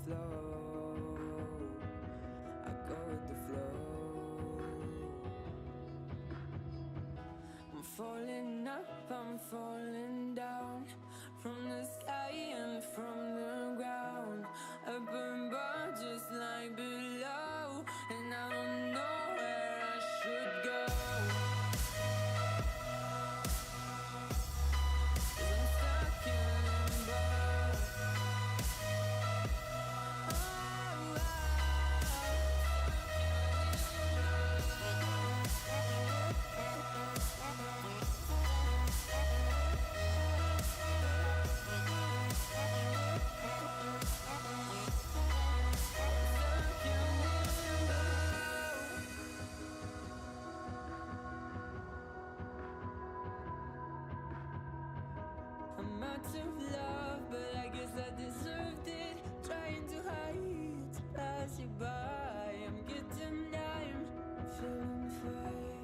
flow. I go with the flow. I'm falling up, I'm falling down, from the sky and from the ground. Up above just like below, and I don't know where I should go. I'm out of love, but I guess I deserved it. Trying to hide, to pass you by. I'm getting down, feeling fine.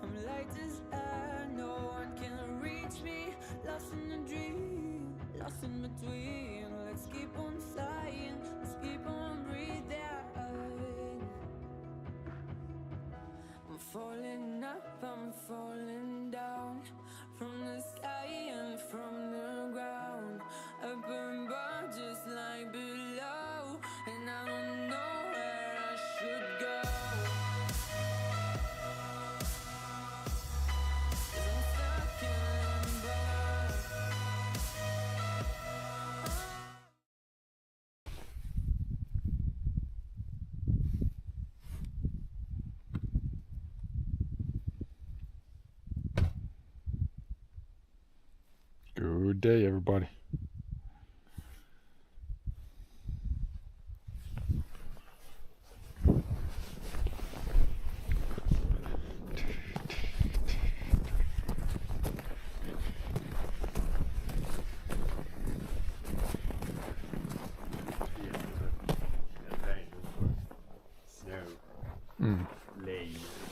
I'm light as air, no one can reach me. Lost in a dream, lost in between. Let's keep on flying, let's keep on breathing. I'm falling up, I'm falling down, from the sky and from the ground. Up above just like below, and I don't know where I should go. 'Cause I'm stuck in limbo. Good day, everybody.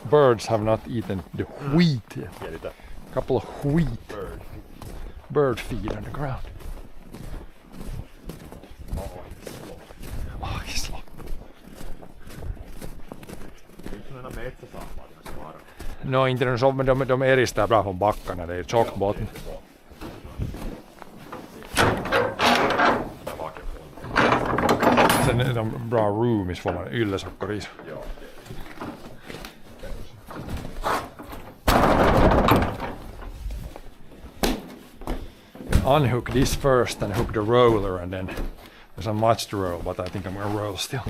Birds have not eaten the wheat yet. A couple of wheat. Bird feed on the ground. Aakislop. No, inte de eristää bra från backarna, det är tjockbotten. Sen är de bra roomis får man yllesockor. Unhook this first and hook the roller, and then there's not much to roll, but I think I'm gonna roll still.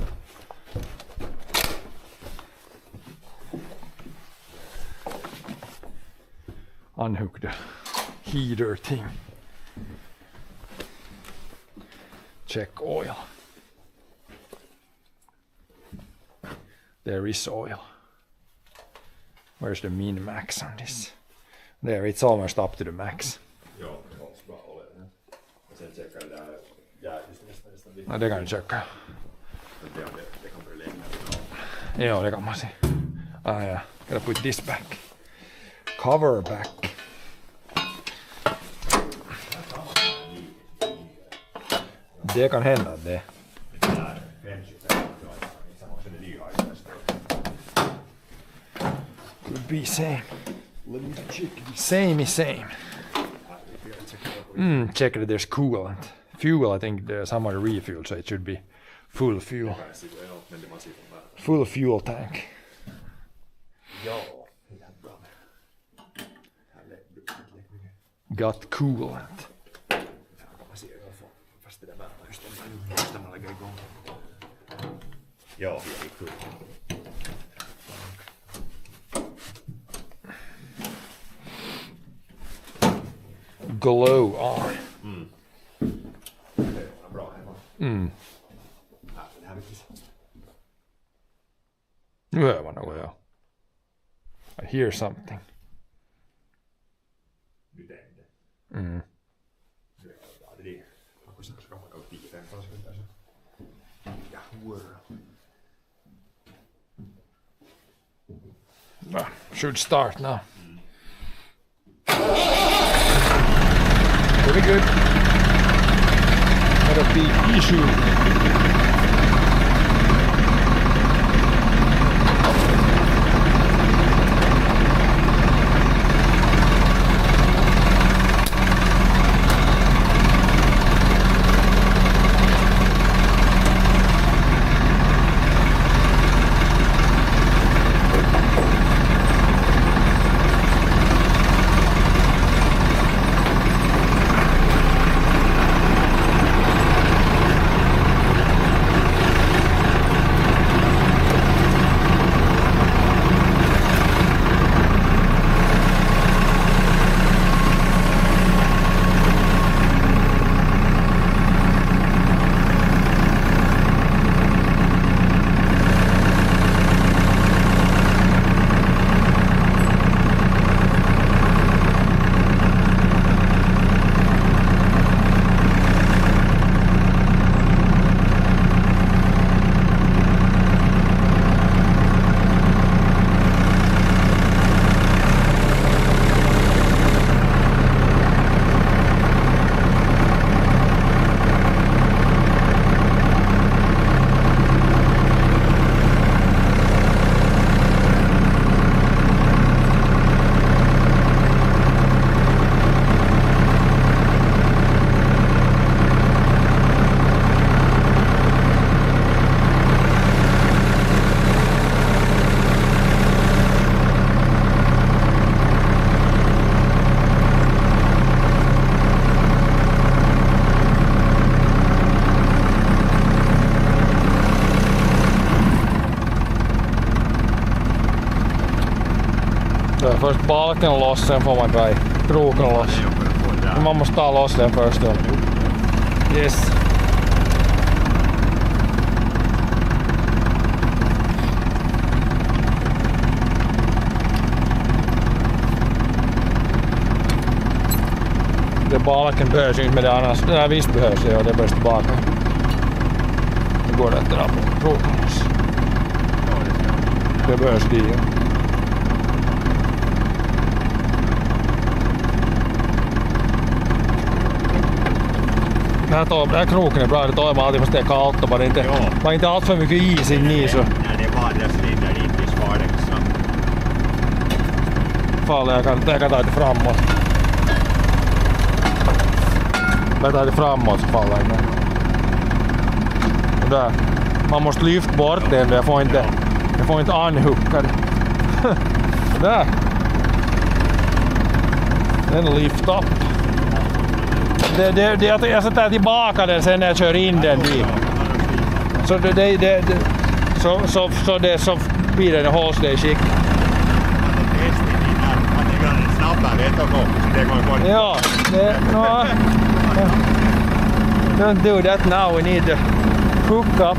Unhook the heater thing. Check oil. There is oil. Where's the min max on this? There, it's almost up to the max. No, det kan du checka. Jo, det kan man se. Ah, ja. Gotta put this back. Cover back. Det kan hända att det. Could be same. Same is same. Check that there's coolant. Fuel, I think there's some other refuel, so it should be full fuel. Full fuel tank. Got coolant. Glow on. Yeah, well, I hear something. Should start now. Pretty good. big issue. Först balken loss, sen får man dra kroken loss. Man måste ta loss den först då. Yes. Det balken behövs inte med det annars. Det här visst behövs det och det behövs tillbaka. Nu går det att dra på kroken loss. Det behövs det ju. Den här kroken är bra, det tar man alltid fast det är kallt och bara inte allt för mycket is in i så. Nej, det är bara det sliter dit i svaret snabbt. Fall, jag kan ta det framåt. Jag tar det framåt så faller det. Och där. Man måste lyfta bort den, jag får inte anhucka det. Där. Den lift upp. Jag sätter tillbaka den sen när jag kör in den dit. Så blir den hålls det i skick. Ja, no, don't do that now, we need to hook up.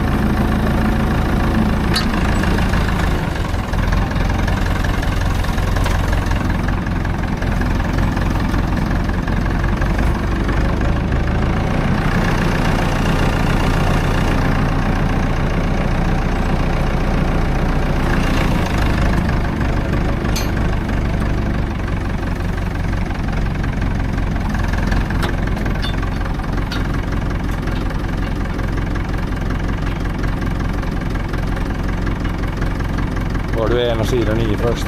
Du ena sidan i först.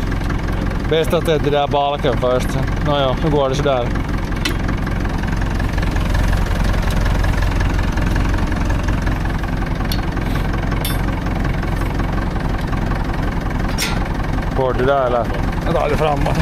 Bäst att det är det där balken först. Nåja, nu går det sådär. Går det där eller? Jag tar det framåt.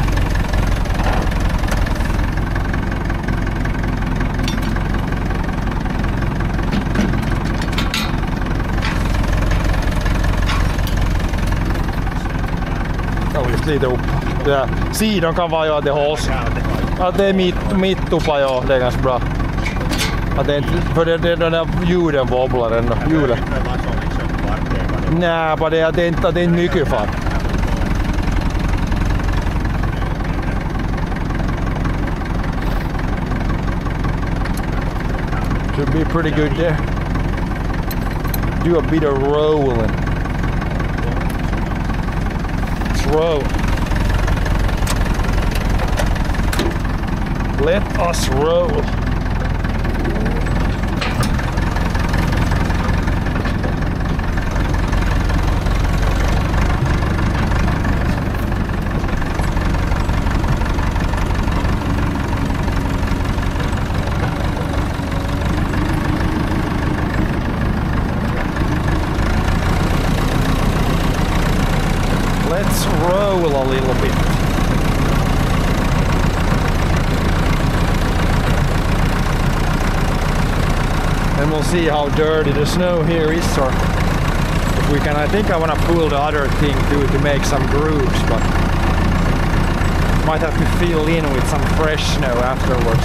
Lite upp. Ja, sidan kan vara ju att det hålls. Att det är mitt uppa, ja, det är ganska bra. Att det inte, för det är den där ljuden wobblar ändå. Hjulet. Nej, bara det är inte mycket fart. Should be pretty good there. Do a bit of rolling. Roll. Let us roll. then we'll see how dirty the snow here is, or if we can. I think I want to pull the other thing too to make some grooves, but might have to fill in with some fresh snow afterwards.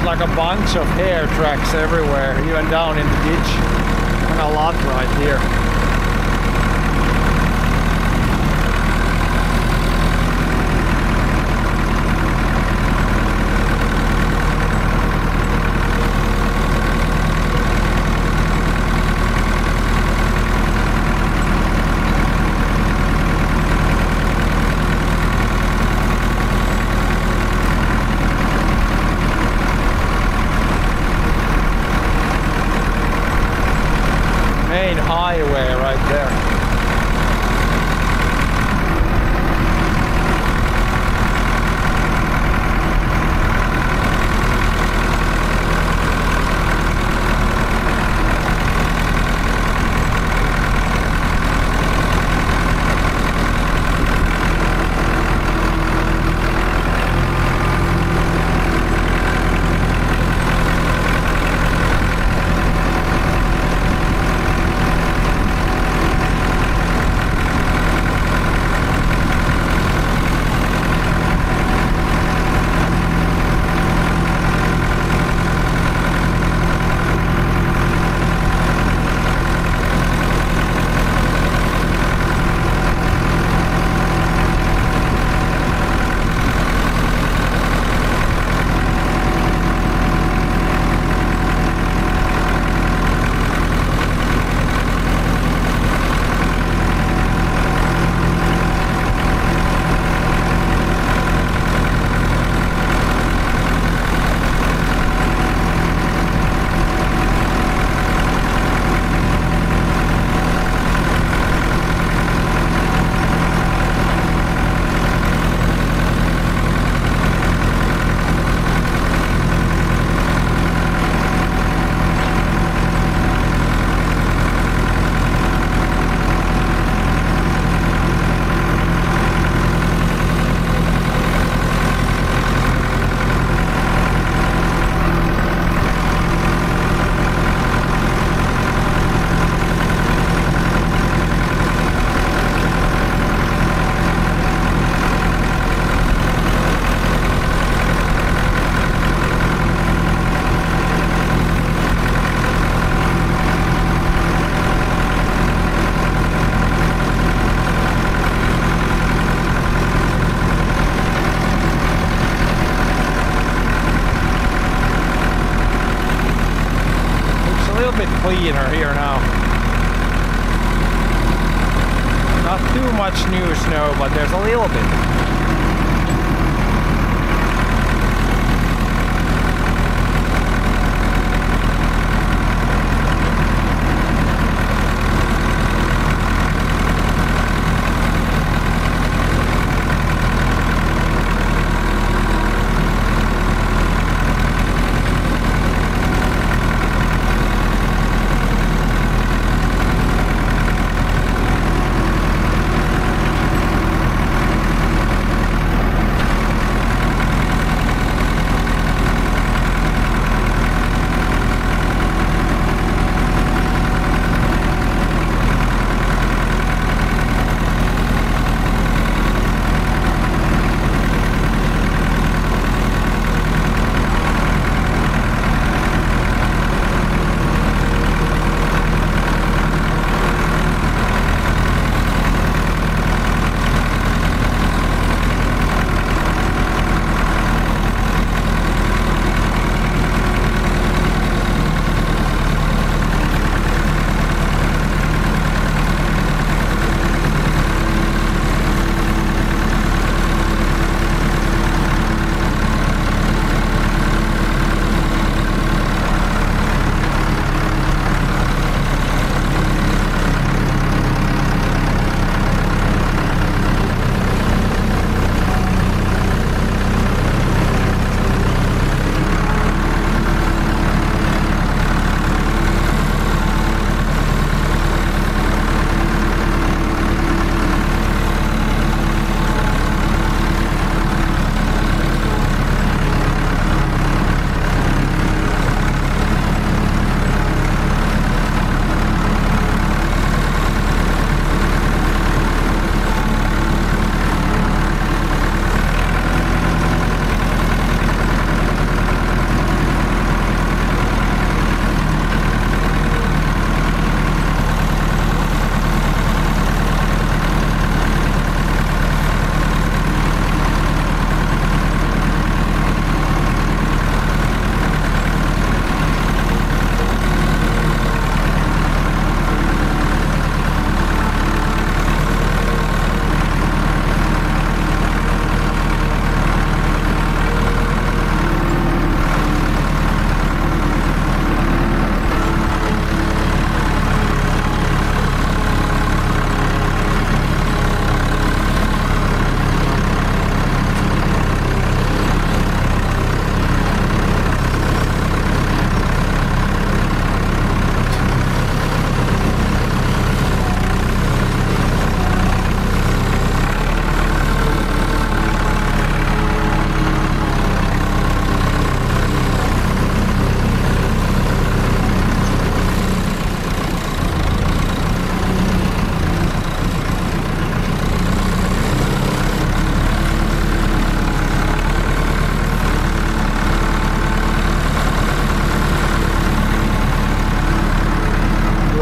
Like a bunch of hair tracks everywhere, even down in the ditch, and a lot right here. Highway right there. corner here now. Not too much new snow, but there's a little bit.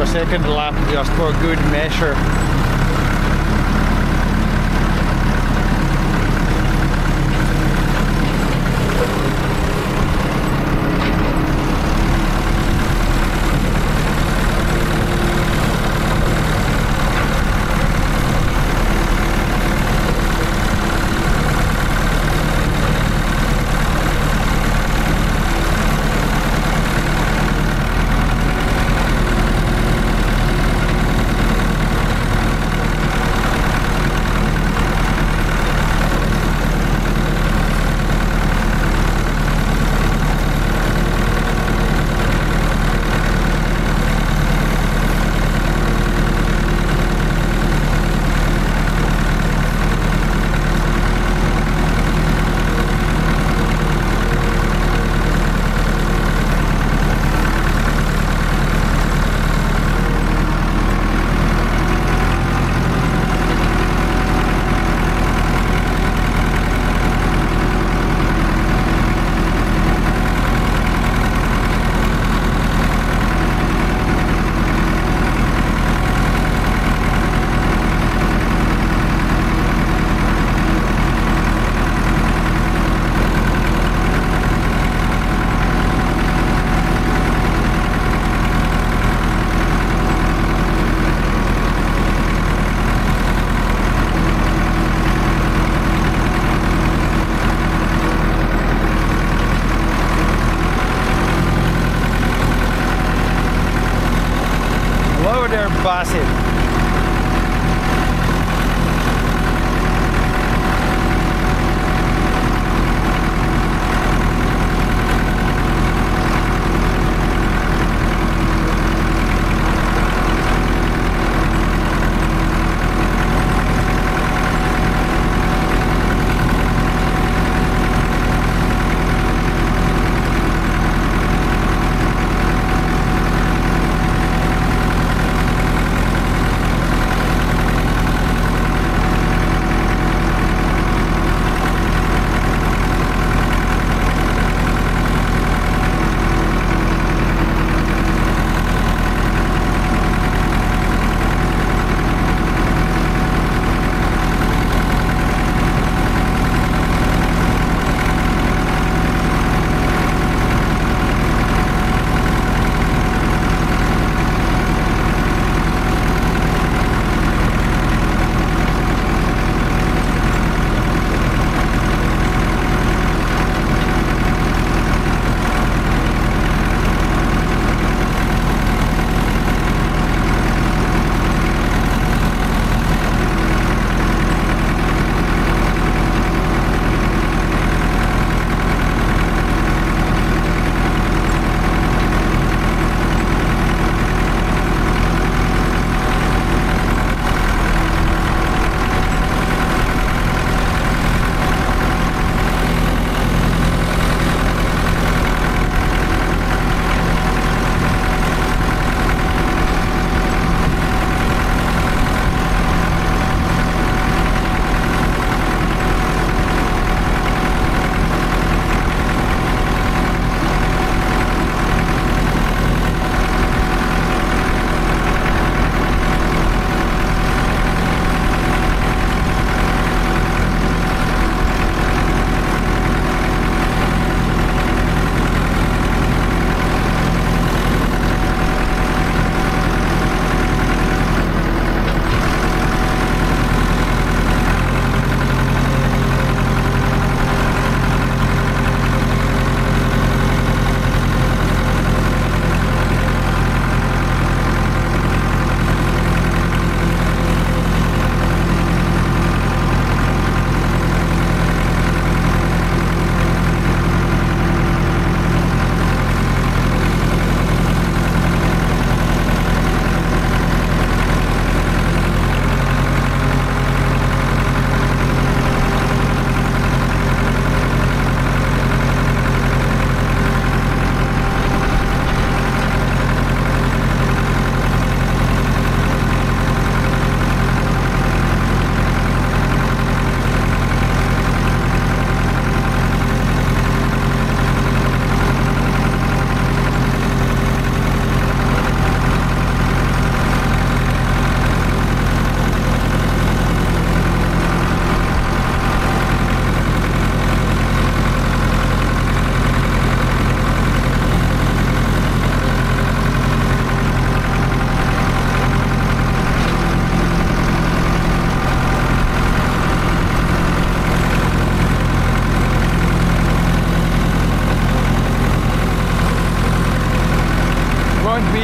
Second lap just for good measure. over there, Basit.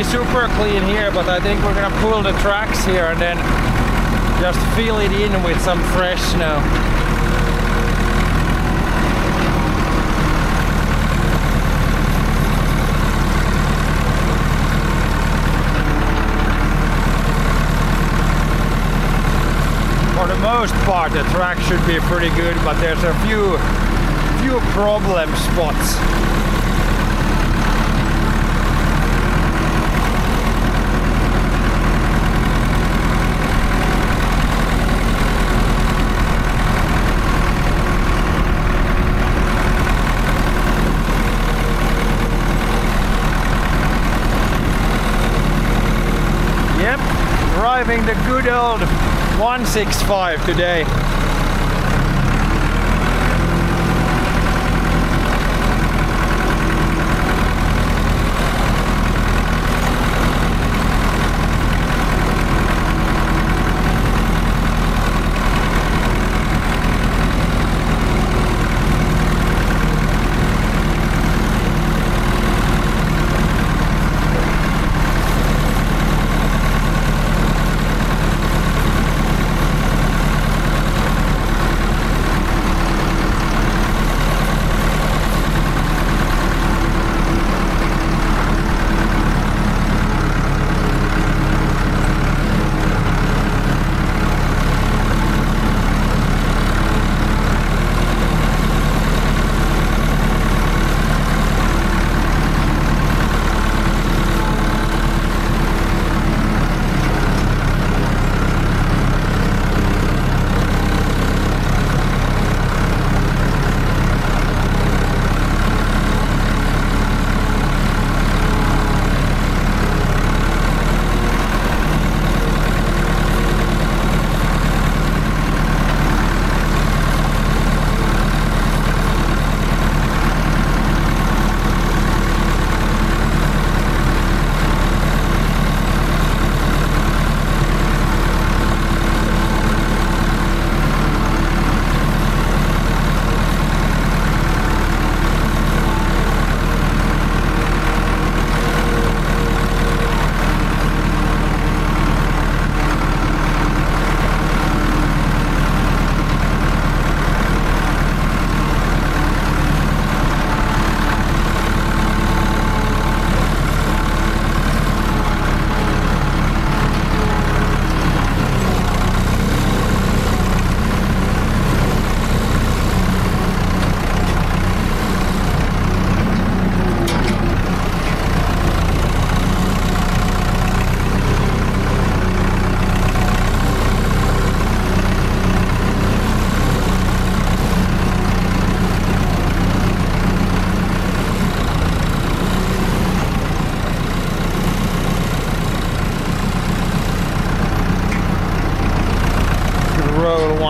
Super clean here, but I think we're gonna pull the tracks here and then just fill it in with some fresh snow. For the most part the track should be pretty good, but there's a few problem spots. Driving the good old 165 today.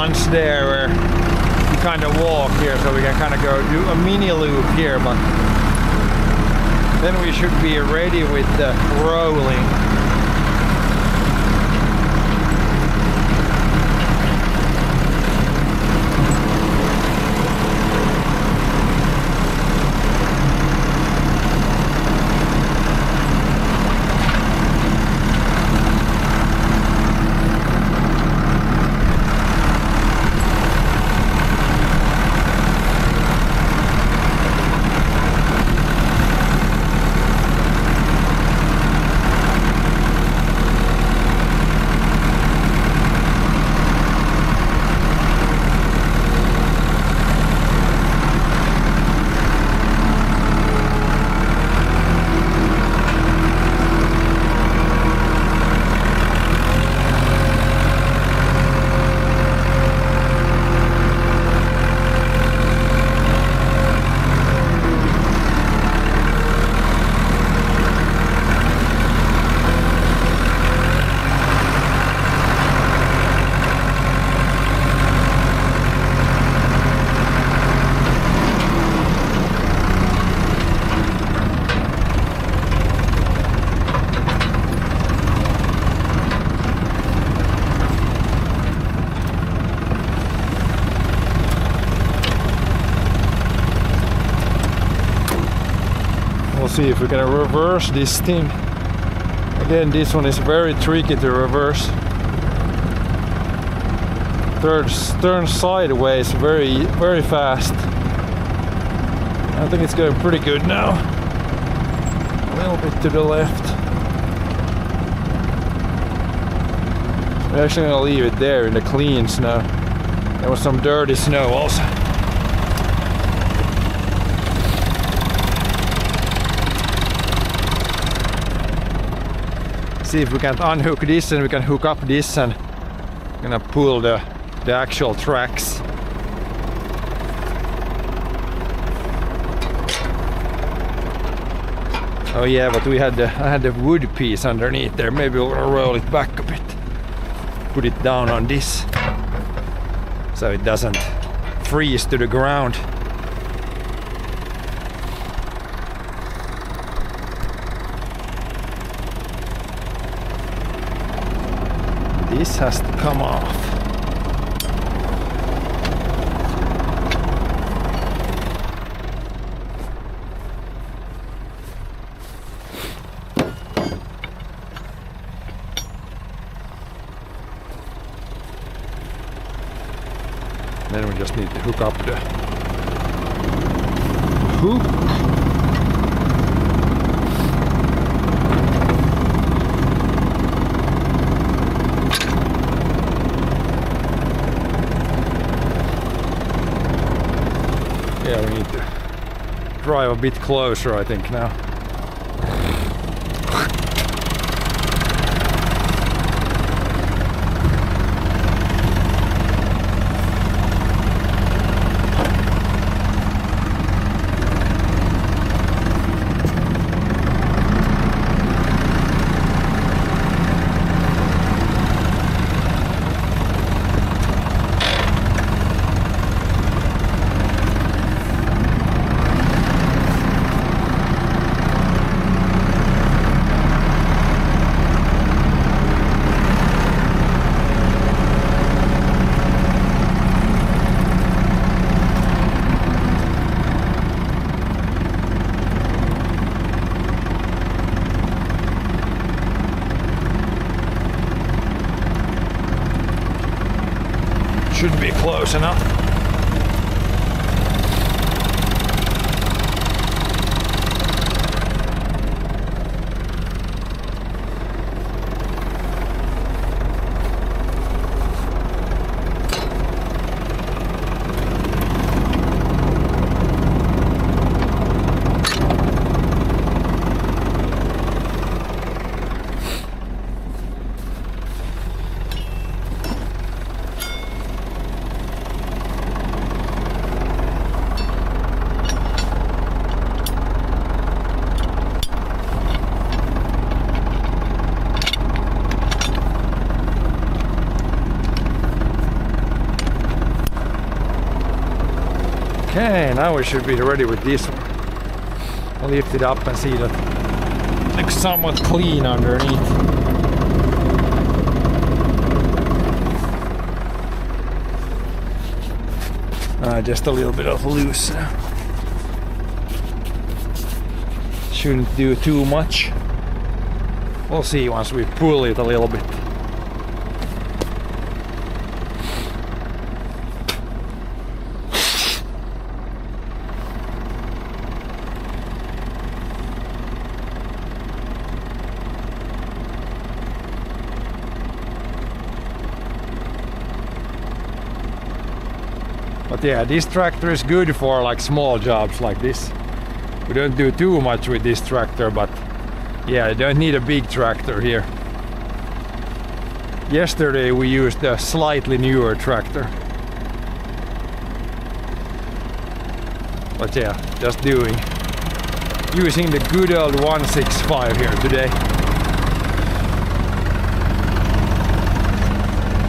ones there where you kind of walk here, so we can kind of go do a mini loop here, but then we should be ready with the rolling. See if we can reverse this thing. Again, this one is very tricky to reverse. Turn sideways very fast. I think it's going pretty good now. A little bit to the left. We're actually gonna leave it there in the clean snow. There was some dirty snow also. See if we can unhook this and we can hook up this and gonna pull the actual tracks. Oh yeah, but I had the wood piece underneath there. Maybe we'll roll it back a bit. Put it down on this so it doesn't freeze to the ground. This has to come off. Then we just need to hook up the hook. Yeah, we need to drive a bit closer, I think, now. Should be close enough. Okay, now we should be ready with this one. I'll lift it up and see that it looks somewhat clean underneath. Just a little bit of loose. Shouldn't do too much. We'll see once we pull it a little bit. But yeah, this tractor is good for like small jobs like this. We don't do too much with this tractor, but yeah, you don't need a big tractor here. Yesterday we used a slightly newer tractor. But yeah, just using the good old 165 here today.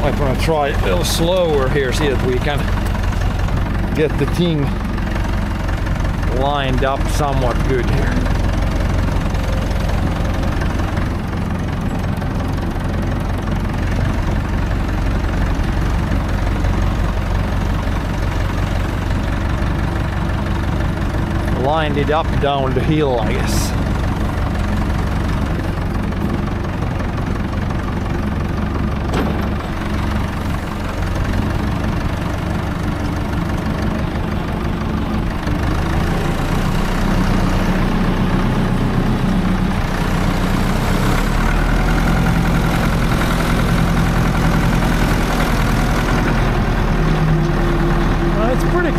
Might wanna try a little slower here, see that we can get the thing lined up somewhat good here. Lined it up down the hill, I guess.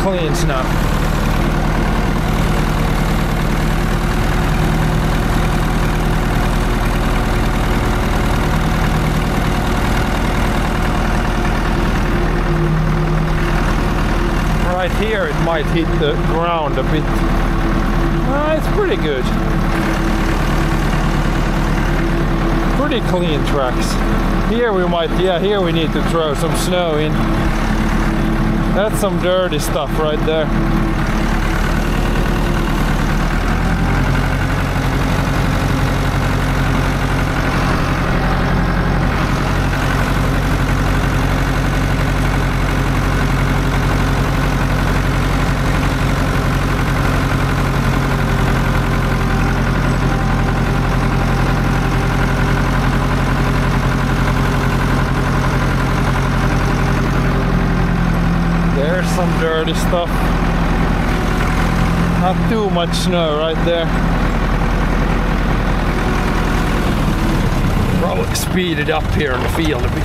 Clean snow. Right here it might hit the ground a bit. It's pretty good. Pretty clean tracks. Here we might, here we need to throw some snow in. That's some dirty stuff right there. Some dirty stuff. Not too much snow right there. Probably speed it up here in the field a bit.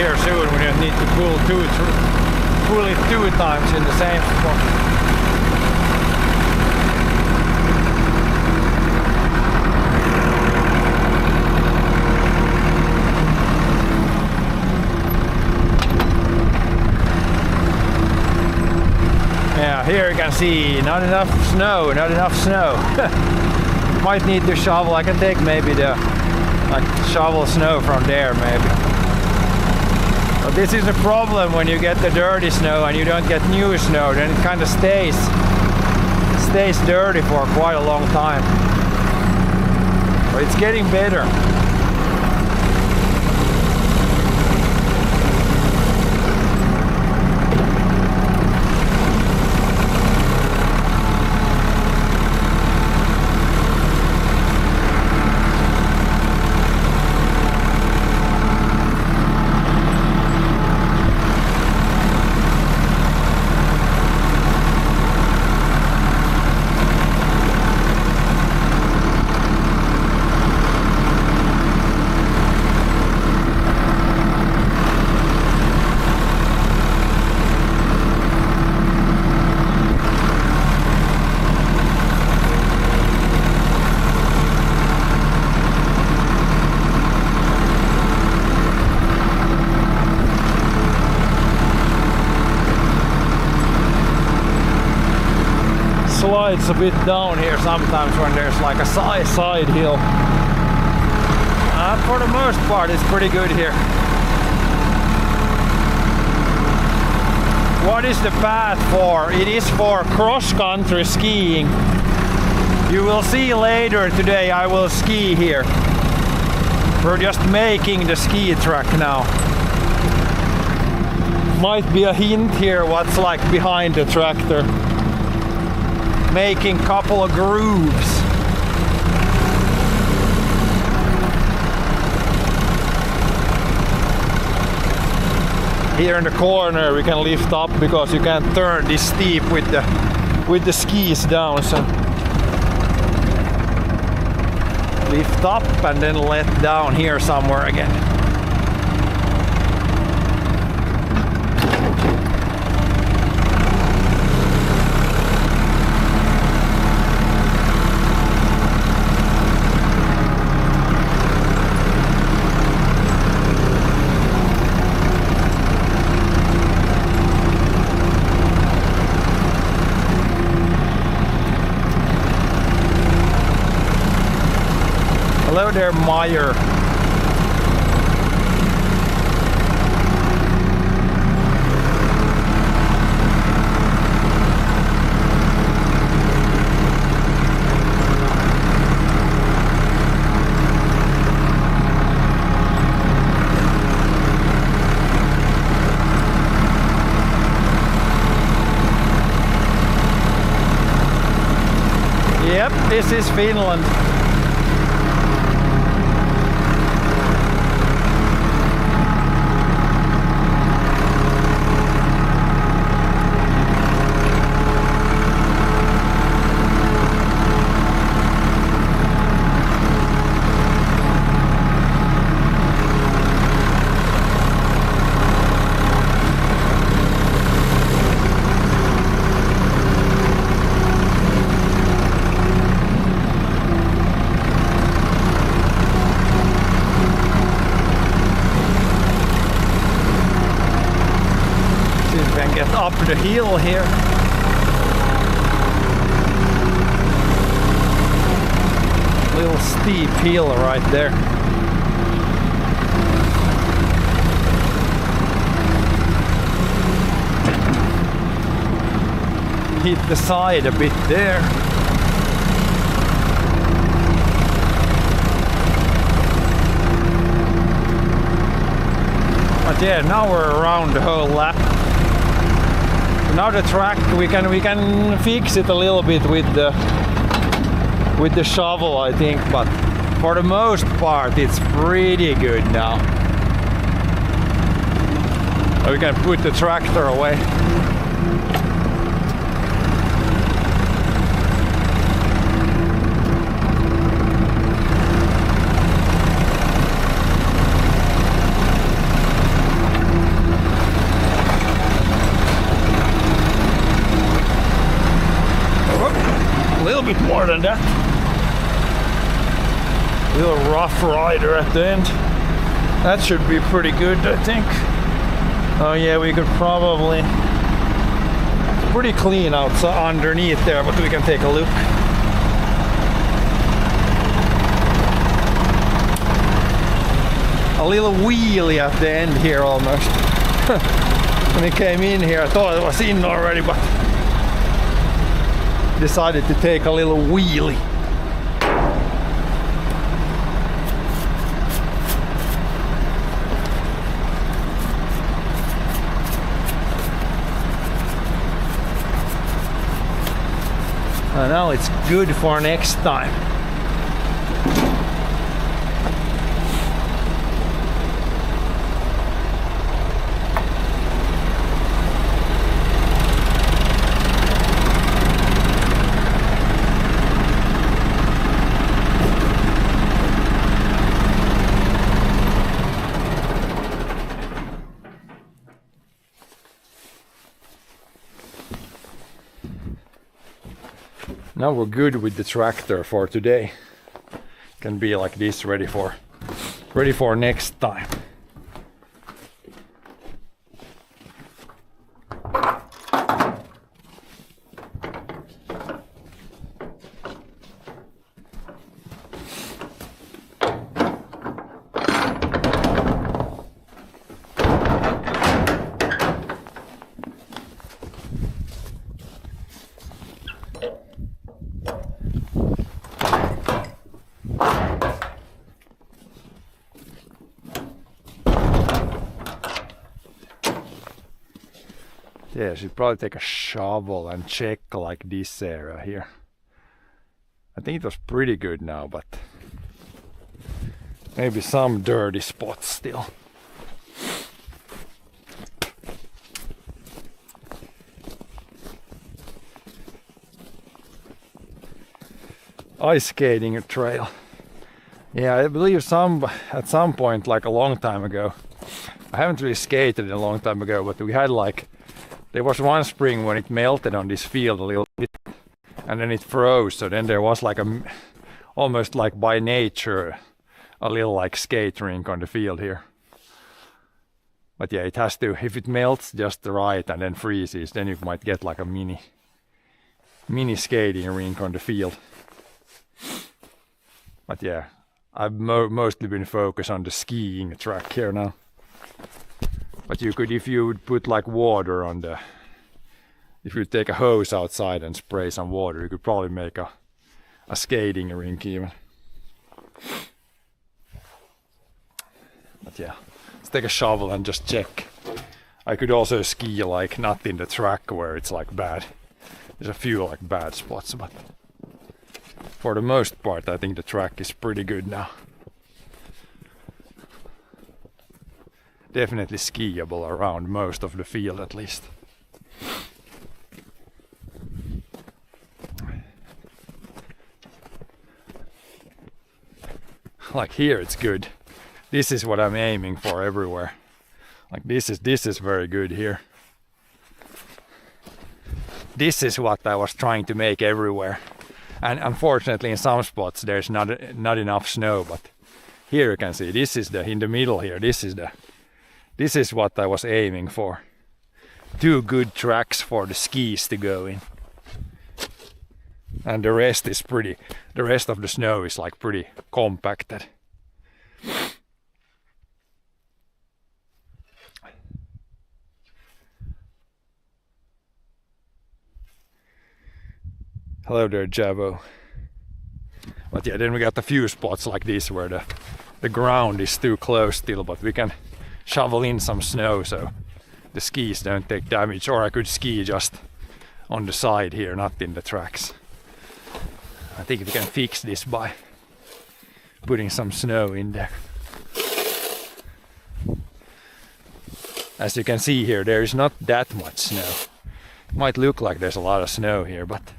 here soon. We don't need to pull it 2 times in the same spot. Yeah, here you can see not enough snow. Might need to shovel. I can take maybe the shovel snow from there maybe. But this is a problem when you get the dirty snow and you don't get new snow, then it kind of stays dirty for quite a long time. But it's getting better. Slides a bit down here sometimes when there's like a side hill. For the most part it's pretty good here. What is the path for? It is for cross-country skiing. You will see later today I will ski here. We're just making the ski track now. Might be a hint here what's like behind the tractor. Making couple of grooves. Here in the corner we can lift up because you can't turn this steep with the skis down, so lift up and then let down here somewhere again. Hello there, Meyer. Yep, this is Finland. Up the hill here. Little steep hill right there. Hit the side a bit there. But yeah, now we're around the whole lap. Now the track we can fix it a little bit with the shovel, I think, but for the most part it's pretty good now. We can put the tractor away. little bit more than that. A little Rough Rider at the end. That should be pretty good, I think. Oh yeah, we could probably... Pretty clean outside underneath there, but we can take a look. A little wheelie at the end here almost. When it came in here, I thought it was in already, but decided to take a little wheelie. And now it's good for next time. Now we're good with the tractor for today. Can be like this, ready for next time. Yeah, I should probably take a shovel and check like this area here. I think it was pretty good now, but maybe some dirty spots still. Ice skating trail. Yeah, I believe at some point, like a long time ago. I haven't really skated in a long time ago, but we had like, there was one spring when it melted on this field a little bit, and then it froze. So then there was like almost like by nature, a little like skate rink on the field here. But yeah, it has to, if it melts just right and then freezes, then you might get like a mini skating rink on the field. But yeah, I've mostly been focused on the skiing track here now. But you could, if you would put like water on the, if you take a hose outside and spray some water, you could probably make a skating rink even. But yeah, let's take a shovel and just check. I could also ski like not in the track where it's like bad. There's a few like bad spots, but for the most part I think the track is pretty good now. Definitely skiable around most of the field at least. Like here it's good. This is what I'm aiming for everywhere. Like this is very good here. This is what I was trying to make everywhere. And unfortunately in some spots there's not enough snow, but here you can see this is in the middle here, this is what I was aiming for. 2 good tracks for the skis to go in. And the rest of the snow is like pretty compacted. Hello there, Javo. But yeah, then we got a few spots like this where the ground is too close still, but we can shovel in some snow so the skis don't take damage, or I could ski just on the side here, not in the tracks. I think we can fix this by putting some snow in there. As you can see here, there is not that much snow. It might look like there's a lot of snow here, but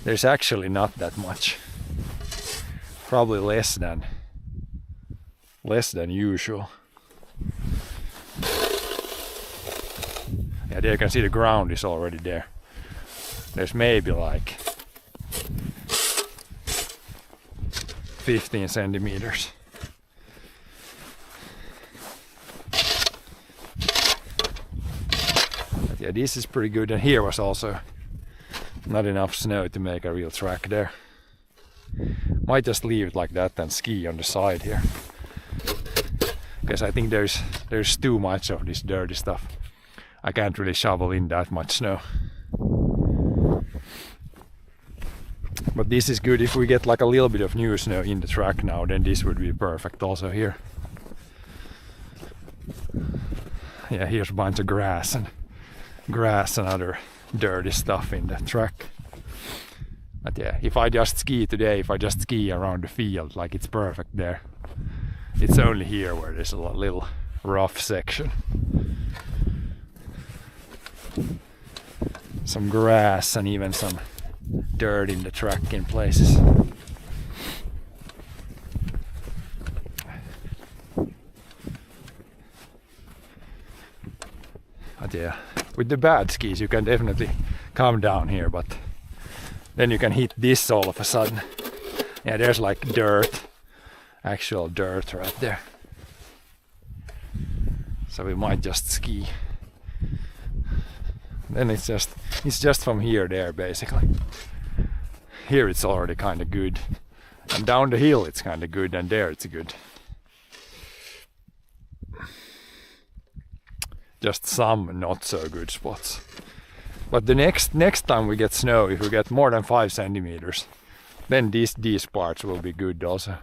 there's actually not that much. Probably less than usual. Yeah, there you can see the ground is already there. There's maybe like 15 centimeters. But yeah, this is pretty good, and here was also not enough snow to make a real track there. Might just leave it like that and ski on the side here, because I think there's too much of this dirty stuff. I can't really shovel in that much snow. But this is good. If we get like a little bit of new snow in the track now, then this would be perfect also here. Yeah, here's a bunch of grass and other dirty stuff in the track. But yeah, if I just ski today, if I just ski around the field, like it's perfect there. It's only here where there's a little rough section. Some grass and even some dirt in the track in places. But yeah, with the bad skis you can definitely come down here, but then you can hit this all of a sudden. Yeah, there's like dirt, actual dirt right there. So we might just ski. Then it's just from here there basically. Here it's already kind of good, and down the hill it's kind of good, and there it's good. Just some not so good spots. But the next time we get snow, if we get more than 5 centimeters, then these parts will be good also.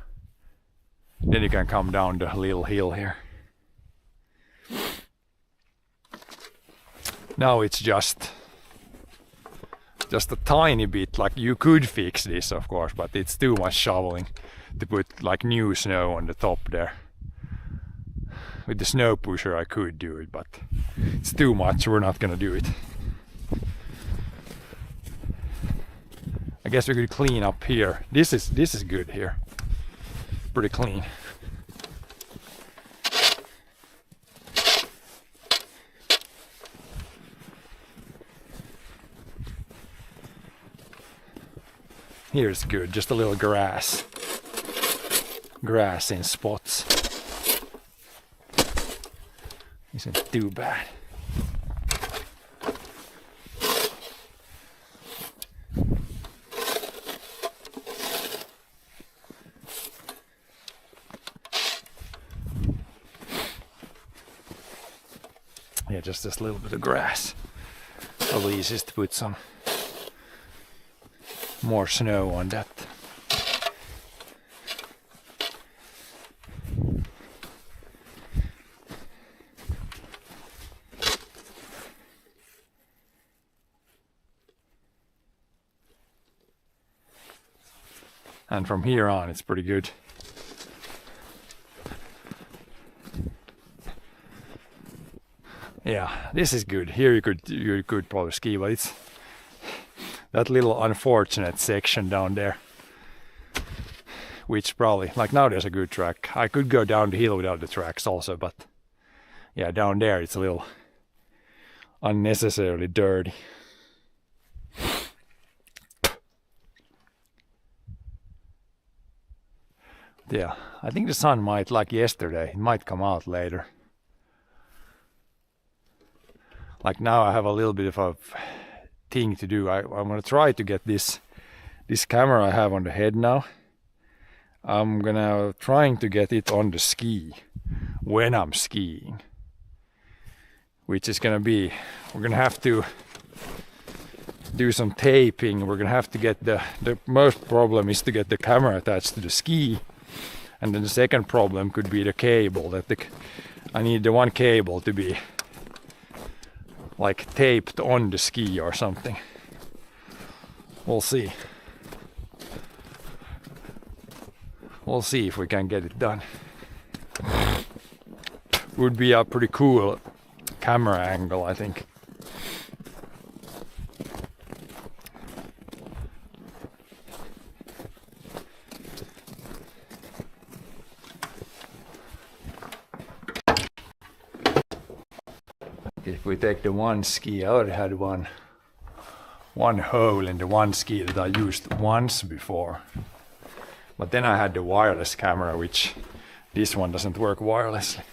Then you can come down the little hill here. Now it's just a tiny bit, like you could fix this of course, but it's too much shoveling to put like new snow on the top there. With the snow pusher I could do it, but it's too much, we're not gonna do it. I guess we could clean up here. This is good here. Pretty clean. Here's good, just a little grass in spots. Isn't too bad. Yeah, just this little bit of grass. Probably easiest to put some more snow on that. And from here on it's pretty good. Yeah, this is good. Here you could probably ski, but it's that little unfortunate section down there, which probably, like now there's a good track. I could go down the hill without the tracks also, but yeah, down there it's a little unnecessarily dirty. Yeah, I think the sun might, like yesterday, it might come out later. Like now I have a little bit of a thing to do. I'm gonna try to get this camera I have on the head now. I'm trying to get it on the ski when I'm skiing, which is gonna be, we're gonna have to do some taping. We're gonna have to get the most problem is to get the camera attached to the ski, and then the second problem could be the cable. I need the one cable to be like taped on the ski or something. We'll see. We'll see if we can get it done. Would be a pretty cool camera angle, I think. If we take the one ski, I already had one hole in the one ski that I used once before. But then I had the wireless camera, which this one doesn't work wirelessly.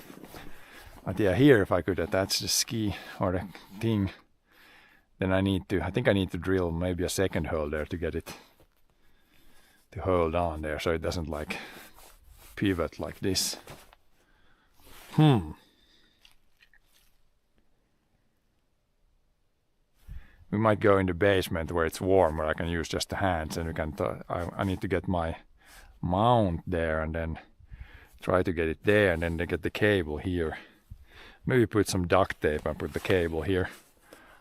But yeah, here if I could attach the ski or the thing, then I think I need to drill maybe a second hole there to get it to hold on there so it doesn't like pivot like this. We might go in the basement where it's warm, where I can use just the hands, and we can. I need to get my mount there and then try to get it there, and then they get the cable here. Maybe put some duct tape and put the cable here,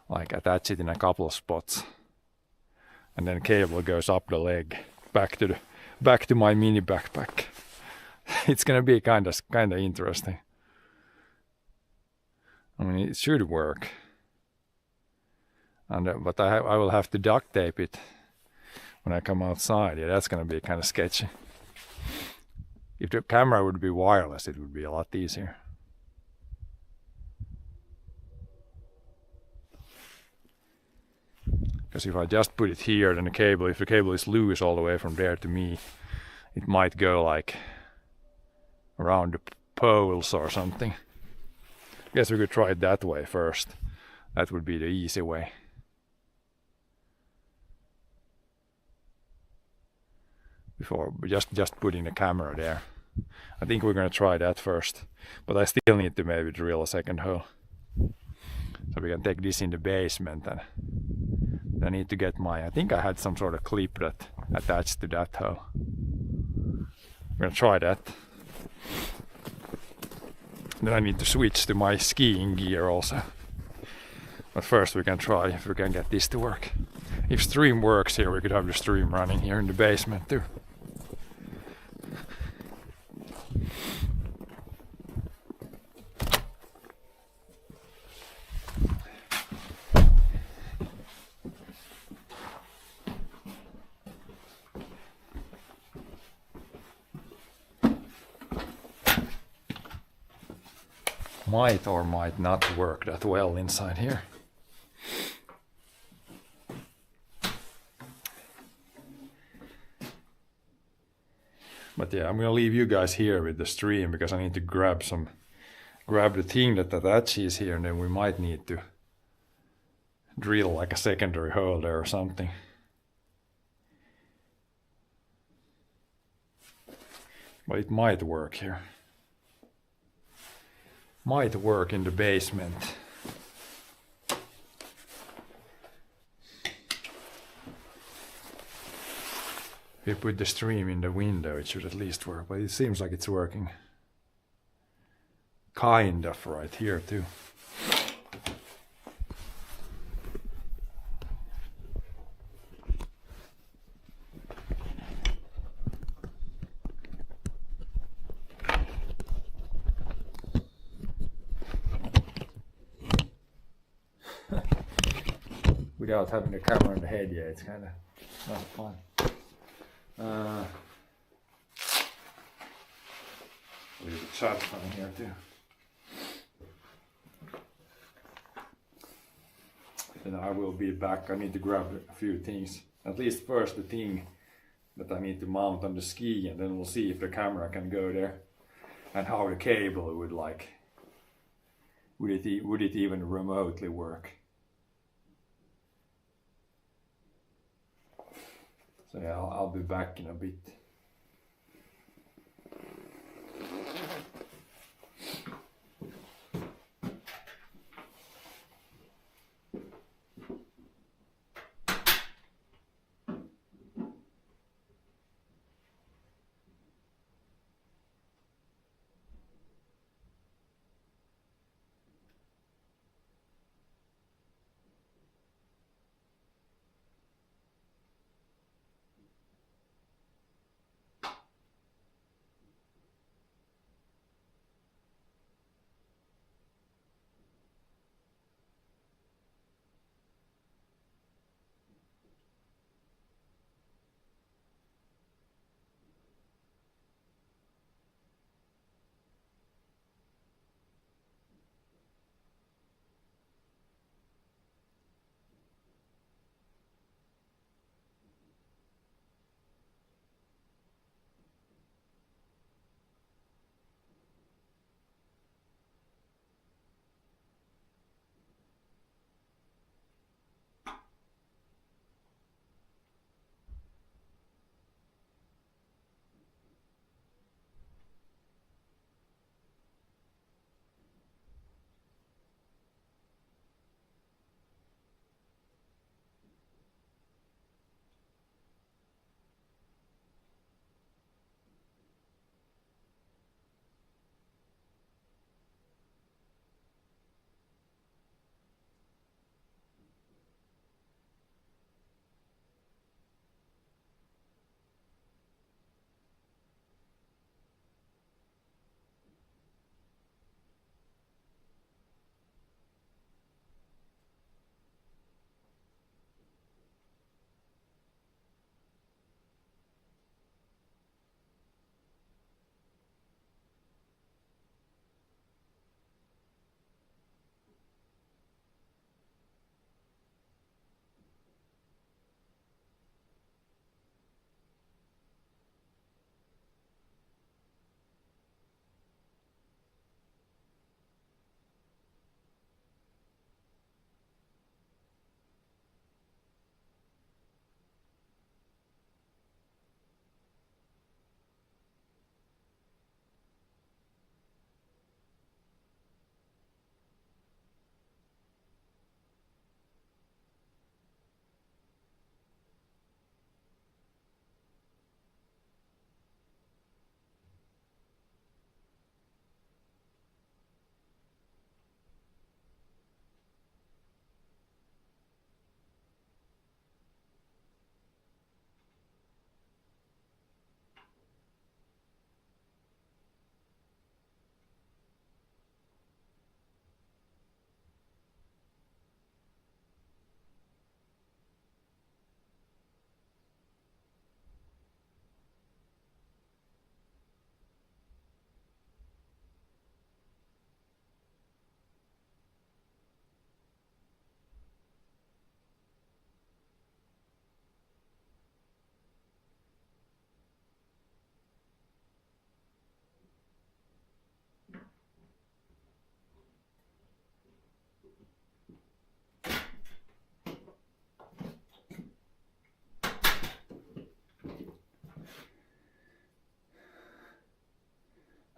like attach it in a couple of spots, and then cable goes up the leg back to my mini backpack. It's gonna be kind of interesting. I mean, it should work. But I will have to duct tape it when I come outside. Yeah, that's gonna be kind of sketchy. If the camera would be wireless, it would be a lot easier. Because if I just put it here, then if the cable is loose all the way from there to me, it might go like around the poles or something. I guess we could try it that way first. That would be the easy way. Before just putting the camera there. I think we're gonna try that first. But I still need to maybe drill a second hole. So we can take this in the basement, and I need to get I think I had some sort of clip that attached to that hole. I'm gonna try that. Then I need to switch to my skiing gear also. But first we can try if we can get this to work. If stream works here, we could have the stream running here in the basement too. Might or might not work that well inside here. But yeah, I'm gonna leave you guys here with the stream because I need to grab the thing that attaches here, and then we might need to drill like a secondary hole there or something. But it might work here. Might work in the basement. If you put the stream in the window, it should at least work, but it seems like it's working kind of right here too. Without having the camera in the head, yeah, it's kind of not fun. Leave the chat on here too. Then I will be back. I need to grab a few things. At least first the thing that I need to mount on the ski, and then we'll see if the camera can go there and how the cable would like. Would it even remotely work? So yeah, I'll be back in a bit.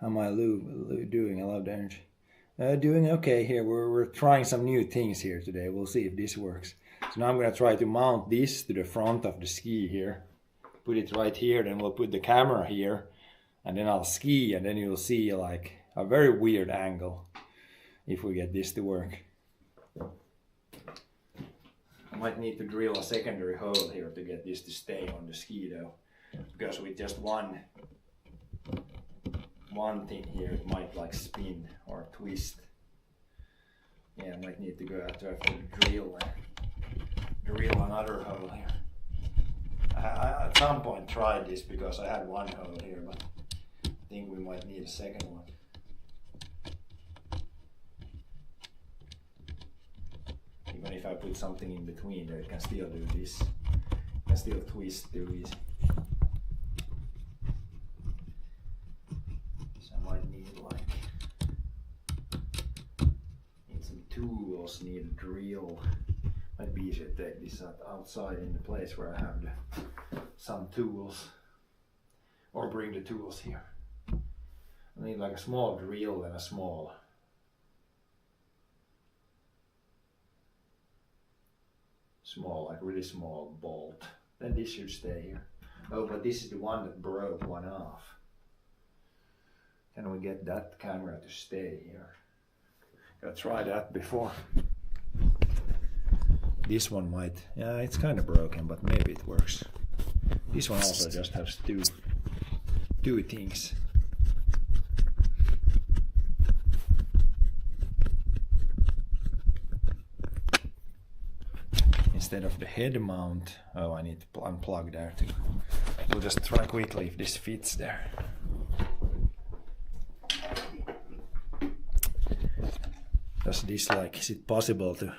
How am I doing? I love the energy. Doing okay here. We're trying some new things here today. We'll see if this works. So now I'm gonna try to mount this to the front of the ski here. Put it right here, then we'll put the camera here, and then I'll ski, and then you'll see like a very weird angle if we get this to work. I might need to drill a secondary hole here to get this to stay on the ski though, because with just one thing here it might like spin or twist. Yeah, I might need to go out to drill another hole here. I at some point tried this because I had one hole here, but I think we might need a second one. Even if I put something in between there, it can still do this. It can still twist too easy. So I might need some tools, need a drill. Might be easier to take this outside in the place where I have some tools, or bring the tools here. I need like a small drill and a small like really small bolt. Then this should stay here. Oh, but this is the one that broke one off. Can we get that camera to stay here? Gotta try that before. This one might, yeah, it's kind of broken, but maybe it works. This one also just has two things. Instead of the head mount, oh, I need to unplug there too. We'll just try quickly if this fits there. Does this like, is it possible to?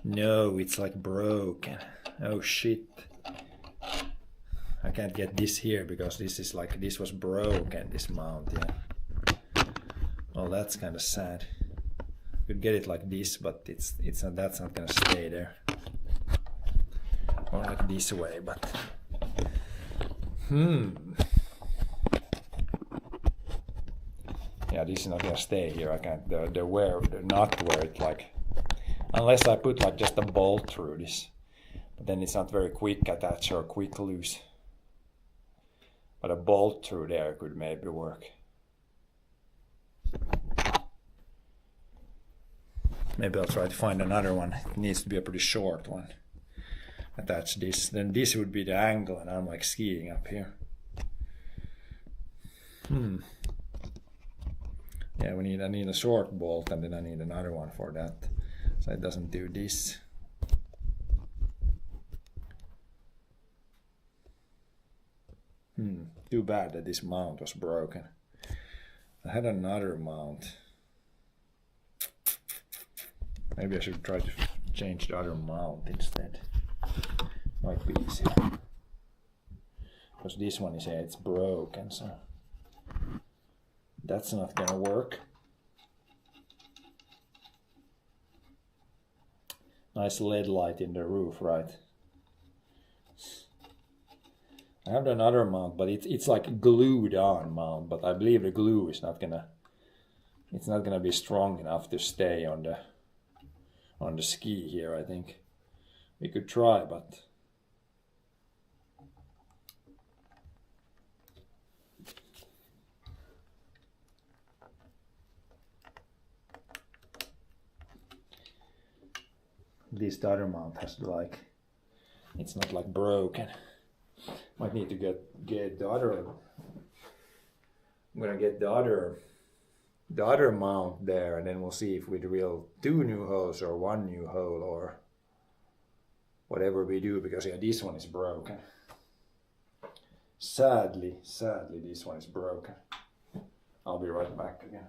No, it's like broken. Oh shit. I can't get this here because this is like, this was broken, this mount, yeah. Well, that's kind of sad. Could get it like this, but it's not, that's not gonna stay there. Or like this way, but yeah, this is not gonna stay here. I can't the nut where it like, unless I put like just a bolt through this, but then it's not very quick attach or quick loose. But a bolt through there could maybe work. Maybe I'll try to find another one. It needs to be a pretty short one. Attach this, then this would be the angle, and I'm like skiing up here. Yeah, I need a short bolt, and then I need another one for that, so it doesn't do this. Too bad that this mount was broken. I had another mount. Maybe I should try to change the other mount instead. Might be easier. Because this one is, yeah, it's broken, so that's not gonna work. Nice LED light in the roof, right? I have another mount, but it's like glued on mount, but I believe the glue is not gonna, it's not gonna be strong enough to stay on the ski here, I think. We could try, but this other mount has like, it's not like broken. Might need to get the other. I'm gonna get the other mount there, and then we'll see if we drill 2 new holes or 1 new hole or whatever we do, because yeah, this one is broken. Sadly, this one is broken. I'll be right back again.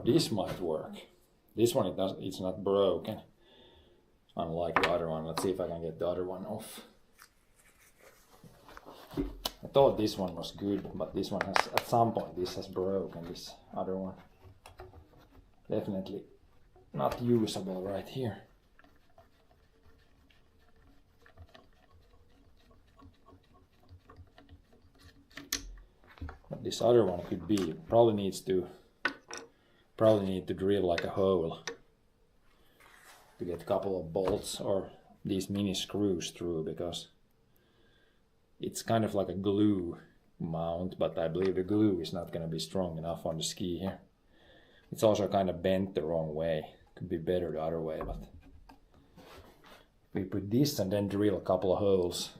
this might work. This one it's not broken. Unlike the other one. Let's see if I can get the other one off. I thought this one was good, but this one has, at some point, this has broken, this other one. Definitely not usable right here. But this other one could be, probably need to drill like a hole to get a couple of bolts or these mini screws through, because it's kind of like a glue mount, but I believe the glue is not going to be strong enough on the ski here. It's also kind of bent the wrong way. Could be better the other way, but we put this and then drill a couple of holes.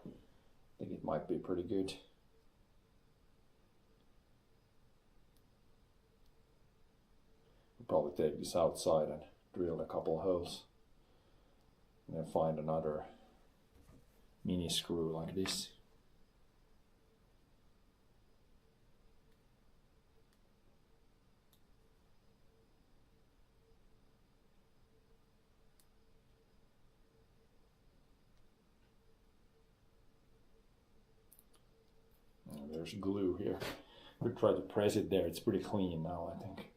I think it might be pretty good. We'll probably take this outside and drill a couple of holes. And then find another mini screw like this. And there's glue here. We'll try to press it there. It's pretty clean now, I think.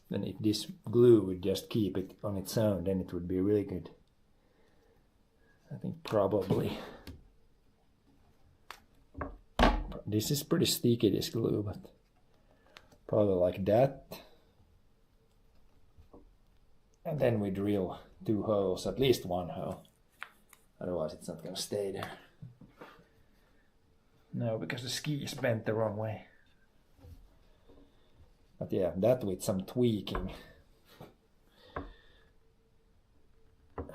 Then if this glue would just keep it on its own, then it would be really good. I think probably. This is pretty sticky, this glue, but probably like that. And then we drill 2 holes, at least 1 hole. Otherwise it's not gonna stay there. No, because the ski is bent the wrong way. But yeah, that with some tweaking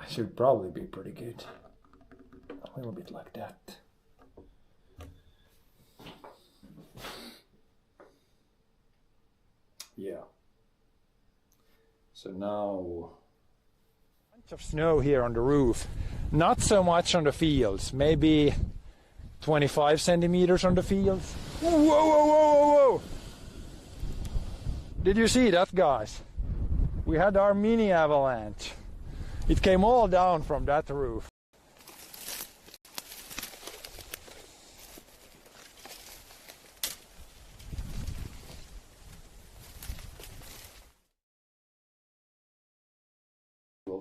should probably be pretty good. A little bit like that. Yeah. So now, bunch of snow here on the roof. Not so much on the fields. Maybe 25 centimeters on the fields. Whoa, whoa, whoa, whoa, whoa! Did you see that, guys? We had our mini avalanche. It came all down from that roof.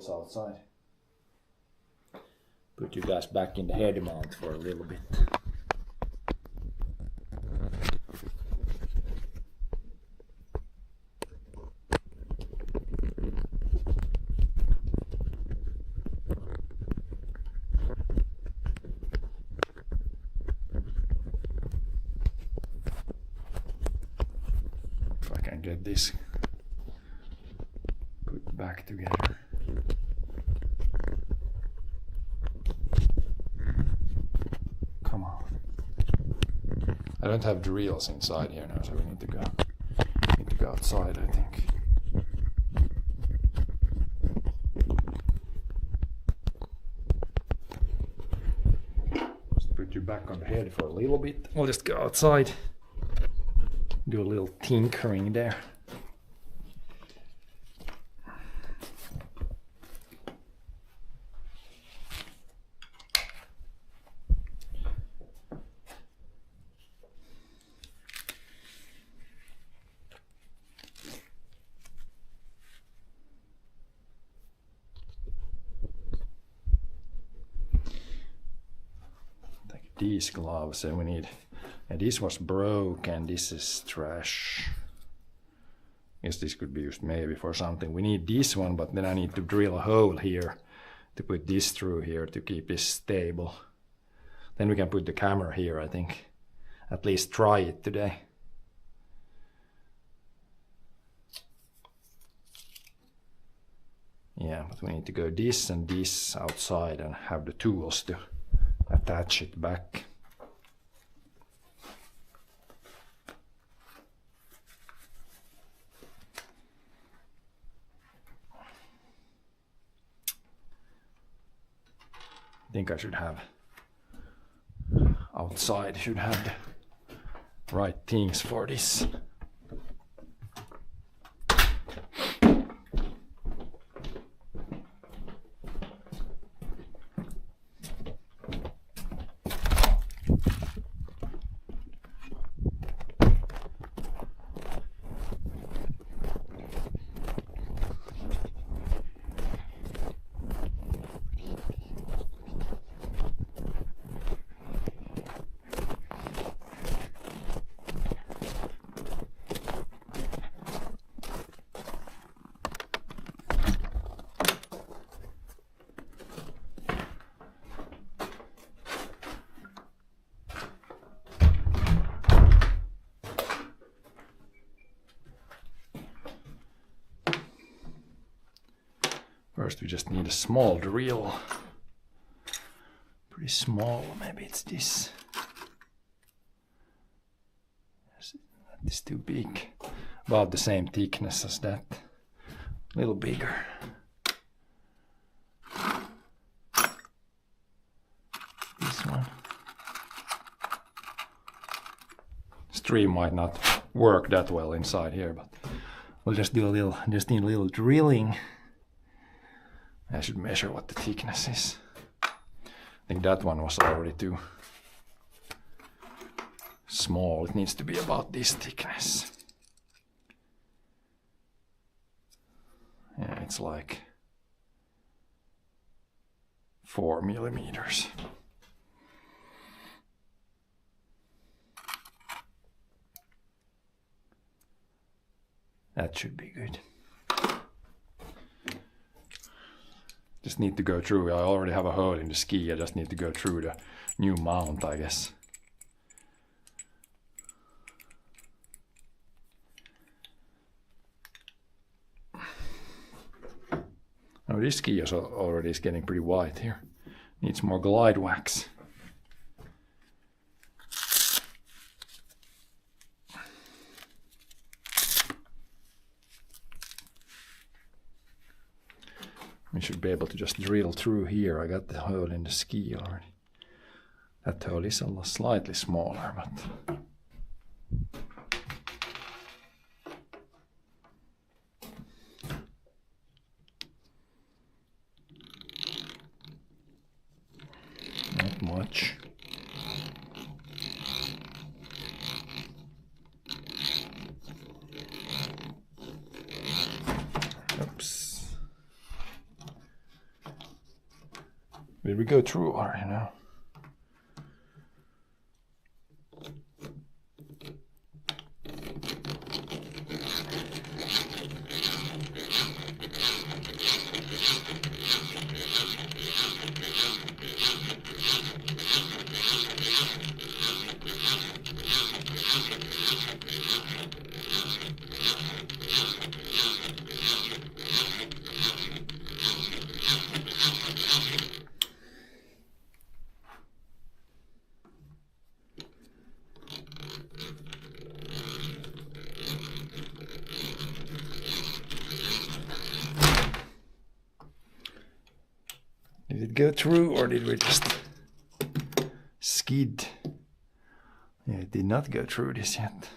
Outside. Put you guys back in the head mount for a little bit. If I can get this put back together. I don't have drills inside here now, so we need to go outside, I think. Just put you back on the head for a little bit. We'll just go outside, do a little tinkering there. These gloves, and we need, and this was broken, this is trash. Guess this could be used maybe for something. We need this one, but then I need to drill a hole here to put this through here to keep this stable. Then we can put the camera here, I think. At least try it today. Yeah, but we need to go this and this outside and have the tools to attach it back. I think I should have outside, should have the right things for this. First we just need a small drill. Pretty small, maybe it's this. That is too big. About the same thickness as that. A little bigger. This one. Stream might not work that well inside here, but we'll just do a little, just need a little drilling. I should measure what the thickness is. I think that one was already too small. It needs to be about this thickness. Yeah, it's like 4 millimeters. That should be good. Just need to go through. I already have a hole in the ski. I just need to go through the new mount, I guess. Oh, this ski is already getting pretty white here. Needs more glide wax. We should be able to just drill through here. I got the hole in the ski already. That hole is a slightly smaller, but not much. Oops. Did we go through already now? Did it go through or did we just skid? Yeah, it did not go through this yet.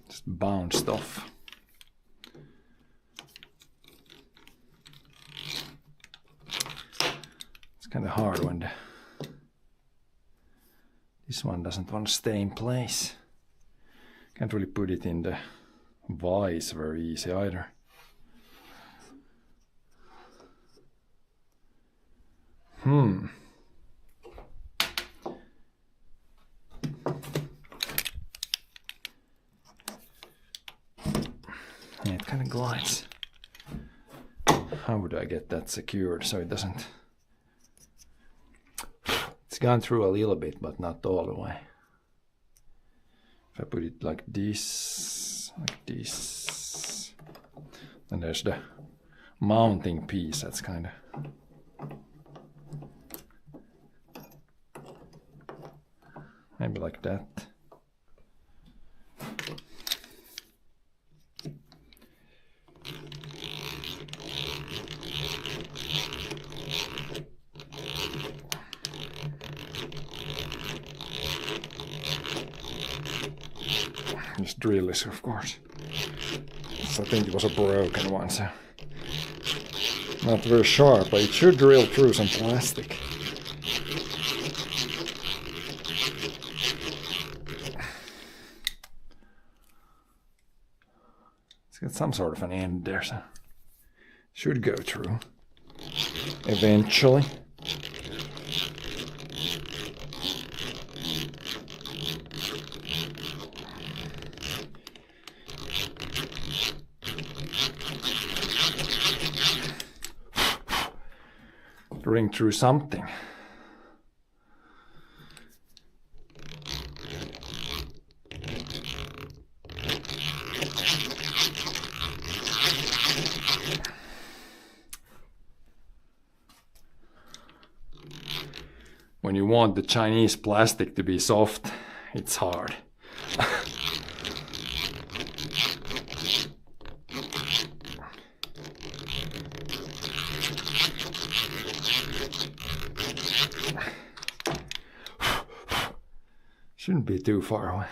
Just bounced off. It's kind of hard when this one doesn't want to stay in place. Can't really put it in the vise very easy either. Yeah, it kind of glides. How would I get that secured so it doesn't... It's gone through a little bit, but not all the way. If I put it like this, then there's the mounting piece that's kind of... Maybe like that. Just drill this, of course. So I think it was a broken one, so not very sharp, but it should drill through some plastic. It's got some sort of an end there, so should go through eventually. Ring through something. When you want the Chinese plastic to be soft, it's hard. Shouldn't be too far away.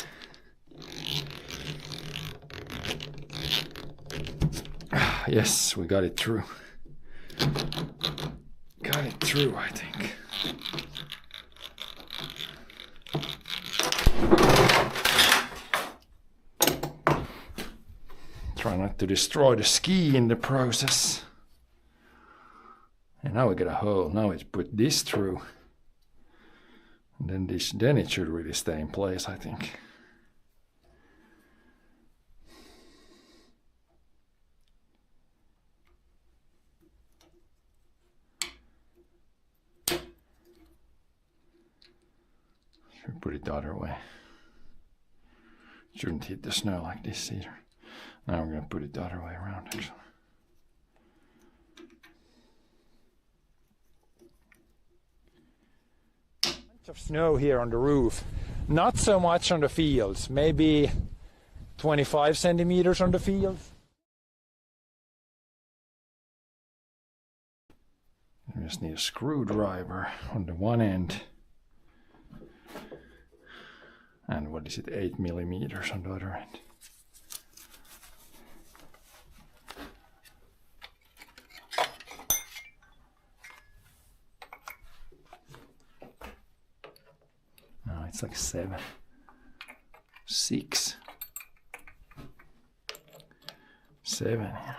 Yes, we got it through. Got it through, I think. Try not to destroy the ski in the process. And now we get a hole. Now let's put this through. And then it should really stay in place, I think. Should put it the other way. Shouldn't hit the snow like this either. Now we're going to put it the other way around, actually. Of snow here on the roof, not so much on the fields, maybe 25 centimeters on the fields. We just need a screwdriver on the one end, and what is it, 8 millimeters on the other end. It's like 7, 6, 7. Yeah.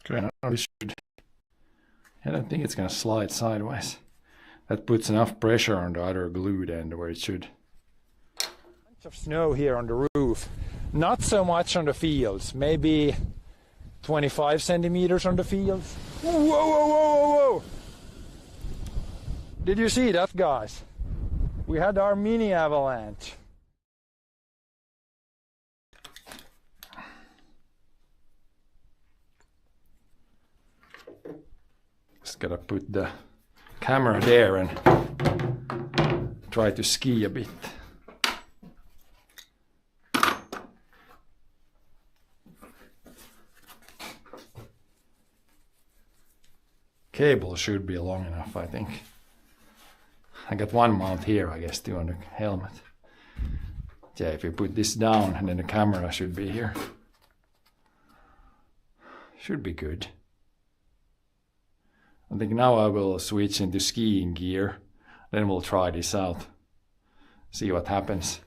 Okay, now we should. I don't think it's going to slide sideways. That puts enough pressure on the other glued end where it should. Bunch of snow here on the roof, not so much on the fields, maybe 25 centimeters on the fields. Whoa, whoa, whoa, whoa, whoa! Did you see that, guys? We had our mini avalanche. Just gotta put the camera there and try to ski a bit. Cable should be long enough, I think. I got one mount here, I guess, too, on the helmet. Yeah, if you put this down, and then the camera should be here. Should be good. I think now I will switch into skiing gear. Then we'll try this out. See what happens.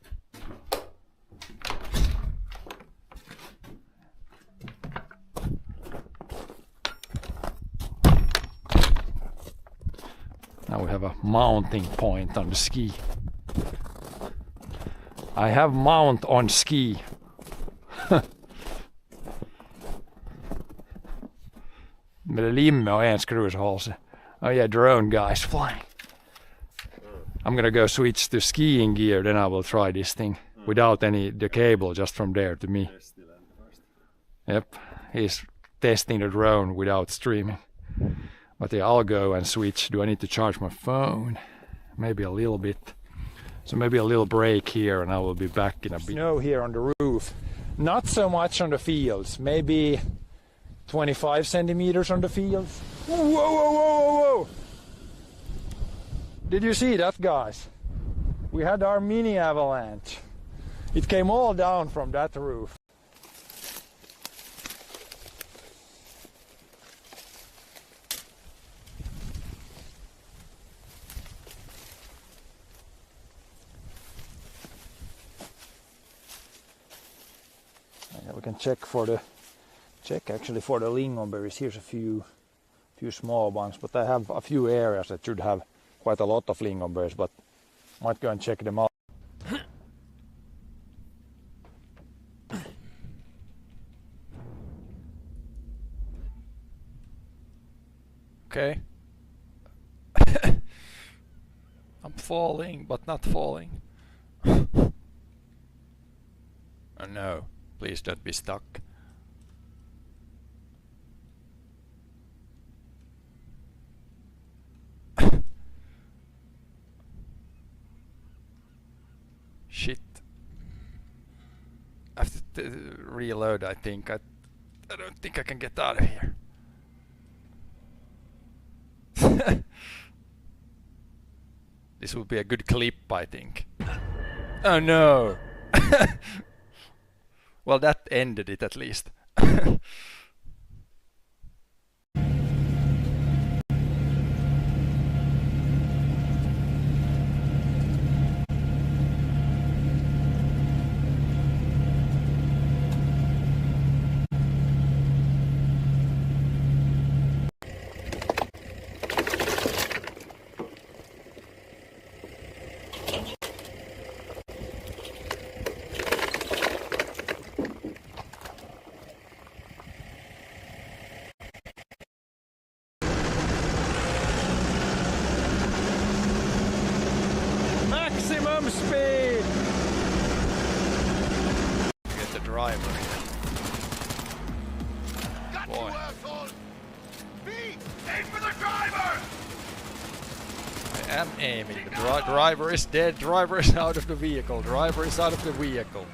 Now we have a mounting point on the ski. I have mount on ski. Med limme och en skrushållse. Oh yeah, drone guys flying. I'm gonna go switch to skiing gear, then I will try this thing without the cable, just from there to me. Yep, he's testing the drone without streaming. But yeah, I'll go and switch. Do I need to charge my phone? Maybe a little bit. So maybe a little break here and I will be back in a bit. Snow here on the roof. Not so much on the fields. Maybe 25 centimeters on the fields. Whoa, whoa, whoa, whoa, whoa! Did you see that, guys? We had our mini avalanche. It came all down from that roof. We can check actually for the lingonberries. Here's a few small ones, but I have a few areas that should have quite a lot of lingonberries, but might go and check them out. Okay. I'm falling, but not falling. Oh no. Please don't be stuck. Shit. I have to reload, I think. I don't think I can get out of here. This will be a good clip, I think. Oh no! Well, that ended it at least. Maximum speed! Get the driver here. Boy. Aim for the driver! I am aiming. The driver is dead. Driver is out of the vehicle. Driver is out of the vehicle.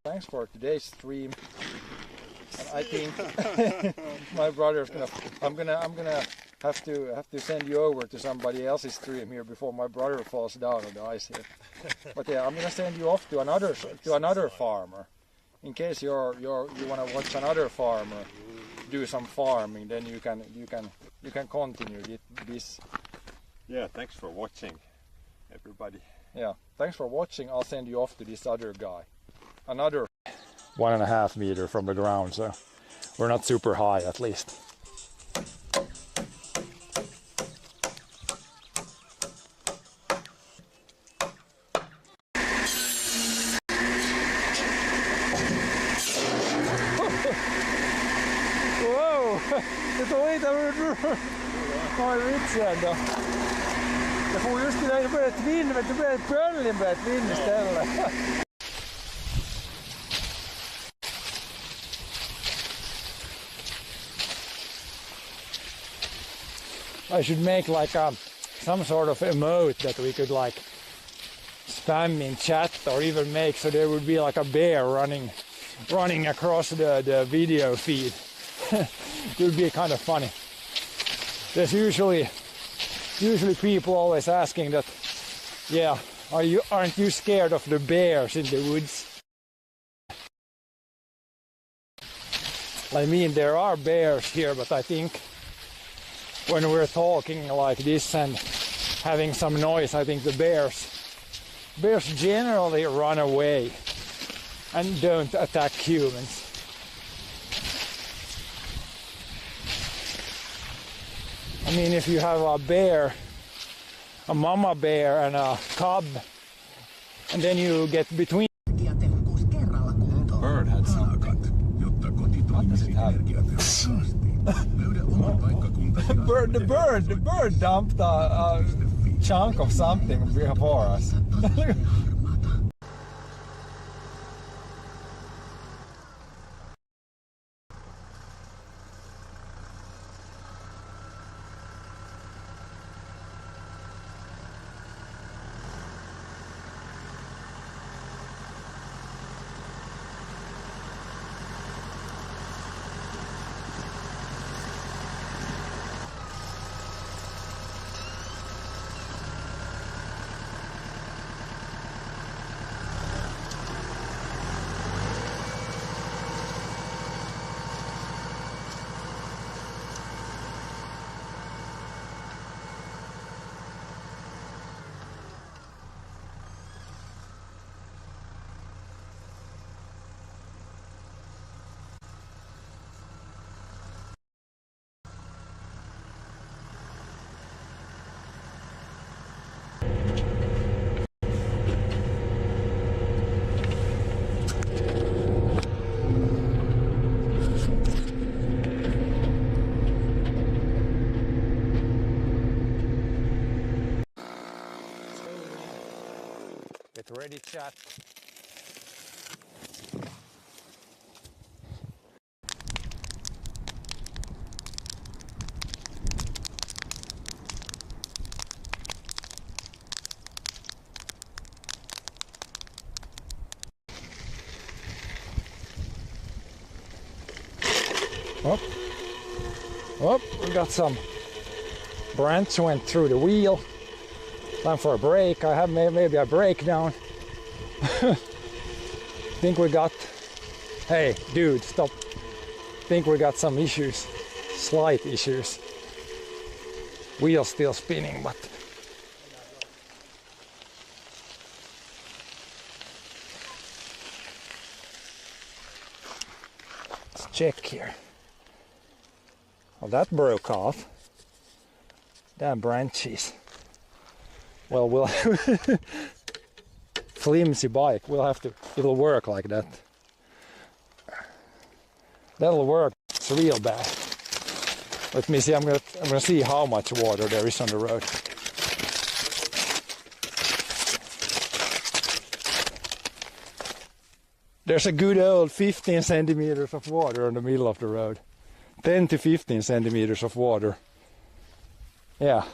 Thanks for today's stream. And I think my brother's gonna. I'm gonna have to send you over to somebody else's stream here before my brother falls down on the ice here. But yeah, I'm gonna send you off to another farmer. In case you wanna watch another farmer do some farming, then you can continue this. Yeah, thanks for watching, everybody. Yeah, thanks for watching. I'll send you off to this other guy. Another 1.5 meters from the ground, so we're not super high at least. Det tog inte... Oj vitsi ändå. Det får just när det började tvinna, men det började böljen började tvinna istället. I should make like some sort of emote that we could like spam in chat or even make so there would be like a bear running across the video feed. It would be kind of funny. There's usually people always asking that, yeah, aren't you scared of the bears in the woods? I mean, there are bears here, but I think when we're talking like this and having some noise, I think the bears generally run away and don't attack humans. I mean, if you have a bear, a mama bear and a cub, and then you get between. Bird had something. What does it have? The bird dumped a chunk of something before us. Get ready, chat. Oh, we got some branch went through the wheel. Time for a break. I have maybe a breakdown. Think we got... Hey, dude, stop. Think we got some issues. Slight issues. Wheel still spinning, but... Let's check here. Well, that broke off. Damn branches. Well, we'll flimsy bike. We'll have to. It'll work like that. That'll work. It's real bad. Let me see. I'm gonna see how much water there is on the road. There's a good old 15 centimeters of water in the middle of the road. 10 to 15 centimeters of water. Yeah.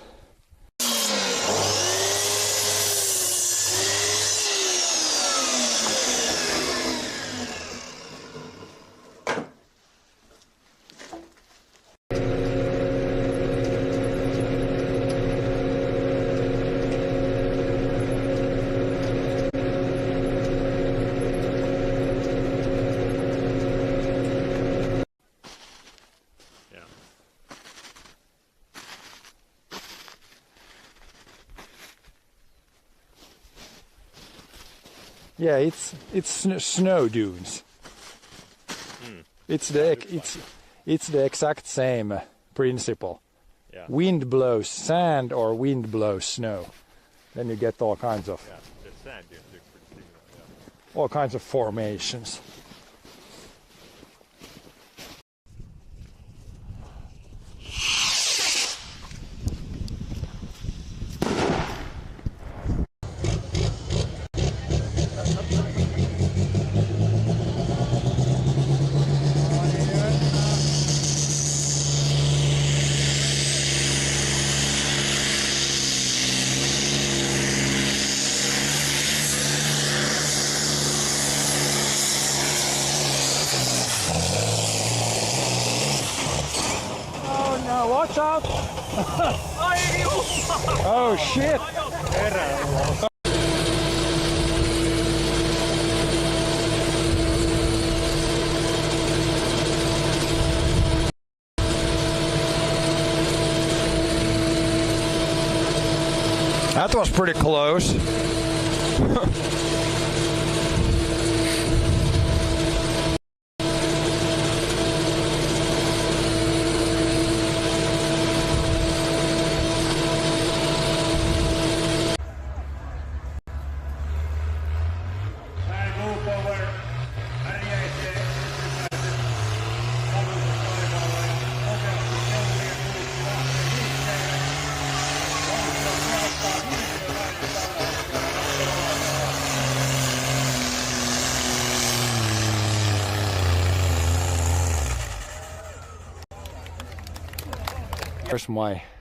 Yeah, it's snow dunes. It's the exact same principle. Yeah. Wind blows sand or wind blows snow. Then you get all kinds of The sand dunes look pretty similar. Yeah. all kinds of formations. watch out! Oh shit! That was pretty close.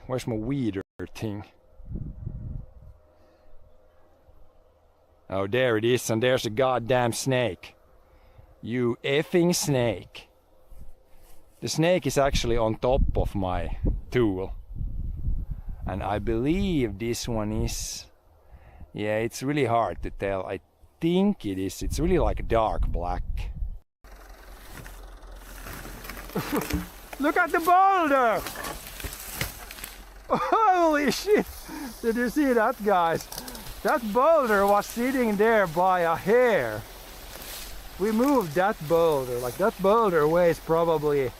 Where's my weeder thing? Oh, there it is, and there's a goddamn snake. You effing snake. The snake is actually on top of my tool. And I believe this one is... Yeah, it's really hard to tell. I think it is. It's really like dark black. Look at the boulder! Holy shit! Did you see that, guys? That boulder was sitting there by a hair. We moved that boulder. Like, that boulder weighs probably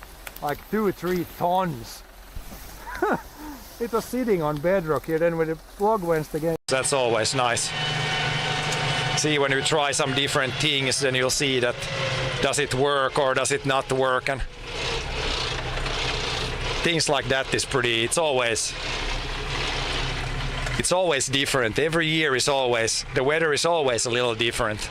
like 2-3 tons. It was sitting on bedrock here, then when the plug went again. That's always nice. See, when you try some different things, then you'll see that does it work or does it not work, and things like that is pretty, it's always different. Every year is always, the weather is always a little different.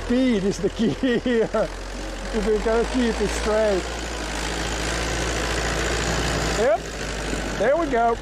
Speed is the key here, if we can keep it straight. Yep, there we go.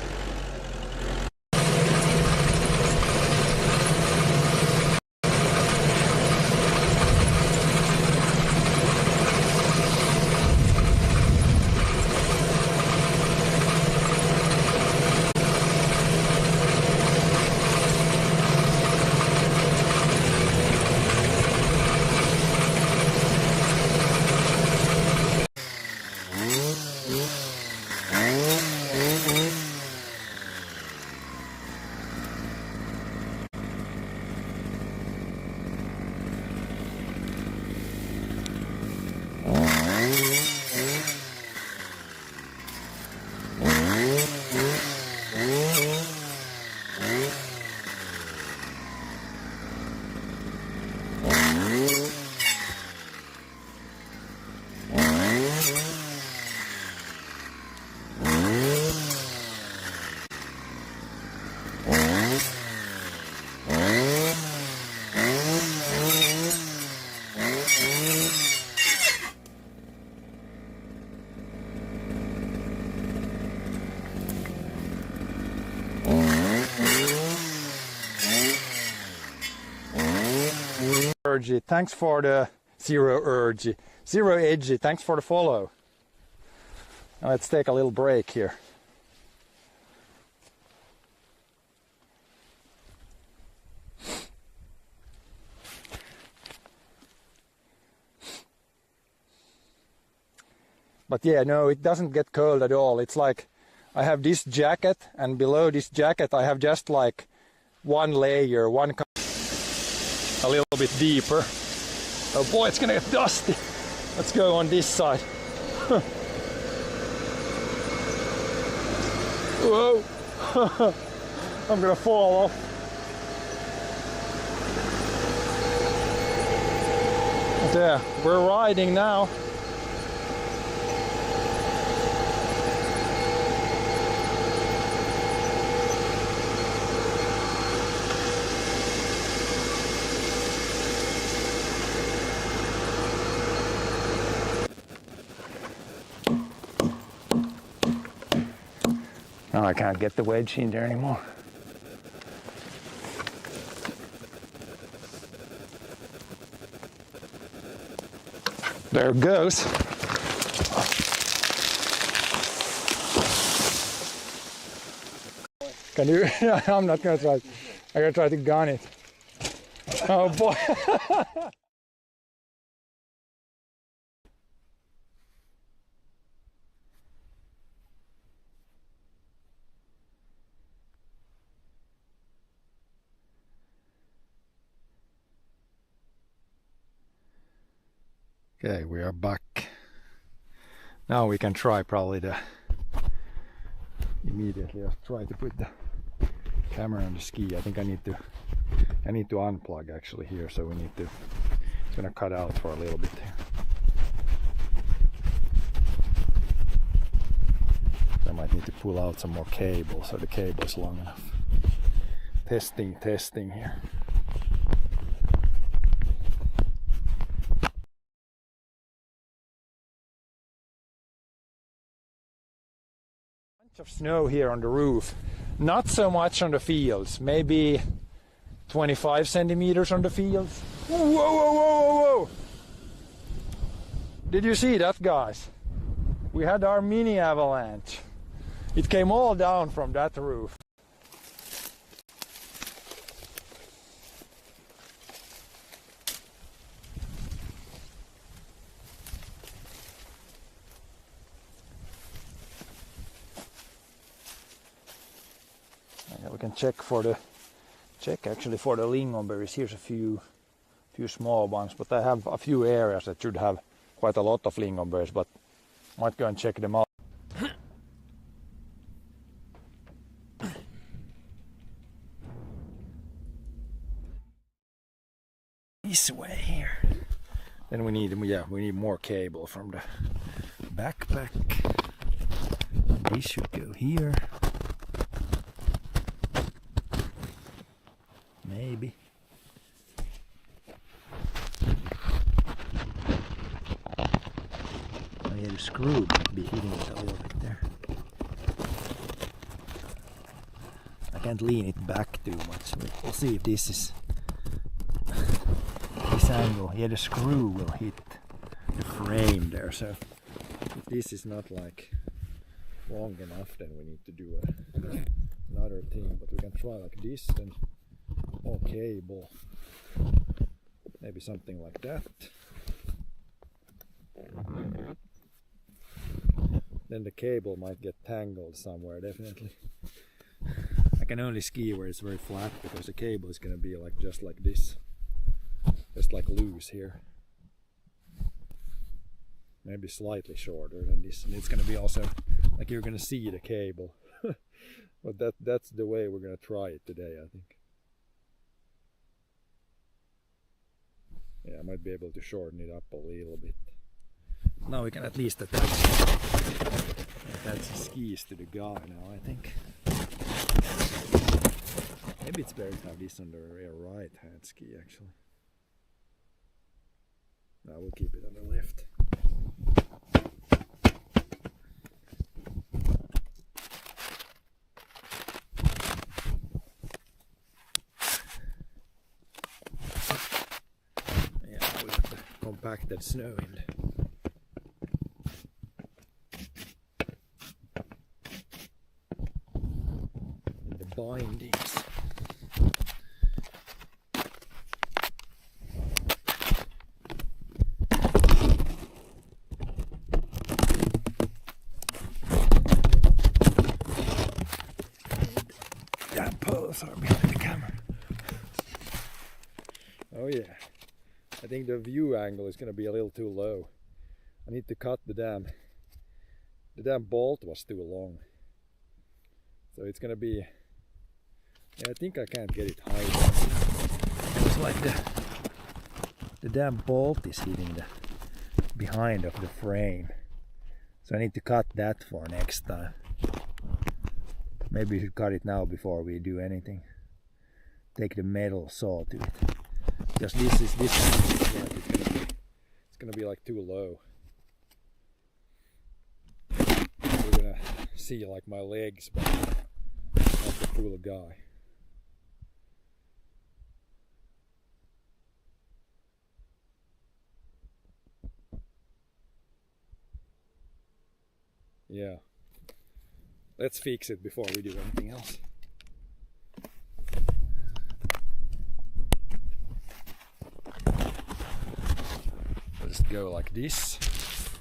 Urgy, thanks for the Zero Edgy, thanks for the follow. Now let's take a little break here. But yeah, no, it doesn't get cold at all. It's like I have this jacket, and below this jacket I have just like one layer, a little bit deeper. Oh boy, it's gonna get dusty. Let's go on this side. Whoa! I'm gonna fall off. There, we're riding now. Oh, I can't get the wedge in there anymore. There it goes. Can you? I'm not gonna try. I'm gonna try to gun it. Oh boy. Okay, we are back. Now we can try probably immediately I'll try to put the camera on the ski. I think I need to unplug actually here, so it's gonna cut out for a little bit here. I might need to pull out some more cable so the cable is long enough. Testing here. Of snow here on the roof, not so much on the fields, maybe 25 centimeters on the fields. Whoa, whoa, whoa, whoa, whoa! Did you see that, guys? We had our mini avalanche. It came all down from that roof. We can check actually for the lingonberries. Here's a few small ones, but I have a few areas that should have quite a lot of lingonberries, but might go and check them out. This way here. Then we need more cable from the backpack. These should go here. Maybe. Oh yeah, the screw might be hitting it a little bit there. I can't lean it back too much. We'll see if this is this angle. Yeah, the screw will hit the frame there. So if this is not like long enough, then we need to do another thing. But we can try like this and more cable, maybe something like that. Then the cable might get tangled somewhere, definitely. I can only ski where it's very flat because the cable is going to be like just like this, just like loose here. Maybe slightly shorter than this, and it's going to be also like you're going to see the cable. But that's the way we're going to try it today, I think. Yeah, I might be able to shorten it up a little bit. Now we can at least attach the skis to the guy now, I think. Maybe it's better to have this on the right hand ski actually. No, we'll keep it on the left. compacted snow in the bindings. Damn poles are behind the camera. Oh yeah. I think the view angle is going to be a little too low. I need to cut the damn bolt was too long. So it's going to be, yeah, I think I can't get it higher. It's like the damn bolt is hitting the behind of the frame. So I need to cut that for next time. Maybe we should cut it now before we do anything. Take the metal saw to it. Because this it's gonna be like too low. We're gonna see like my legs, but not the full guy. Yeah. Let's fix it before we do anything else. Just go like this.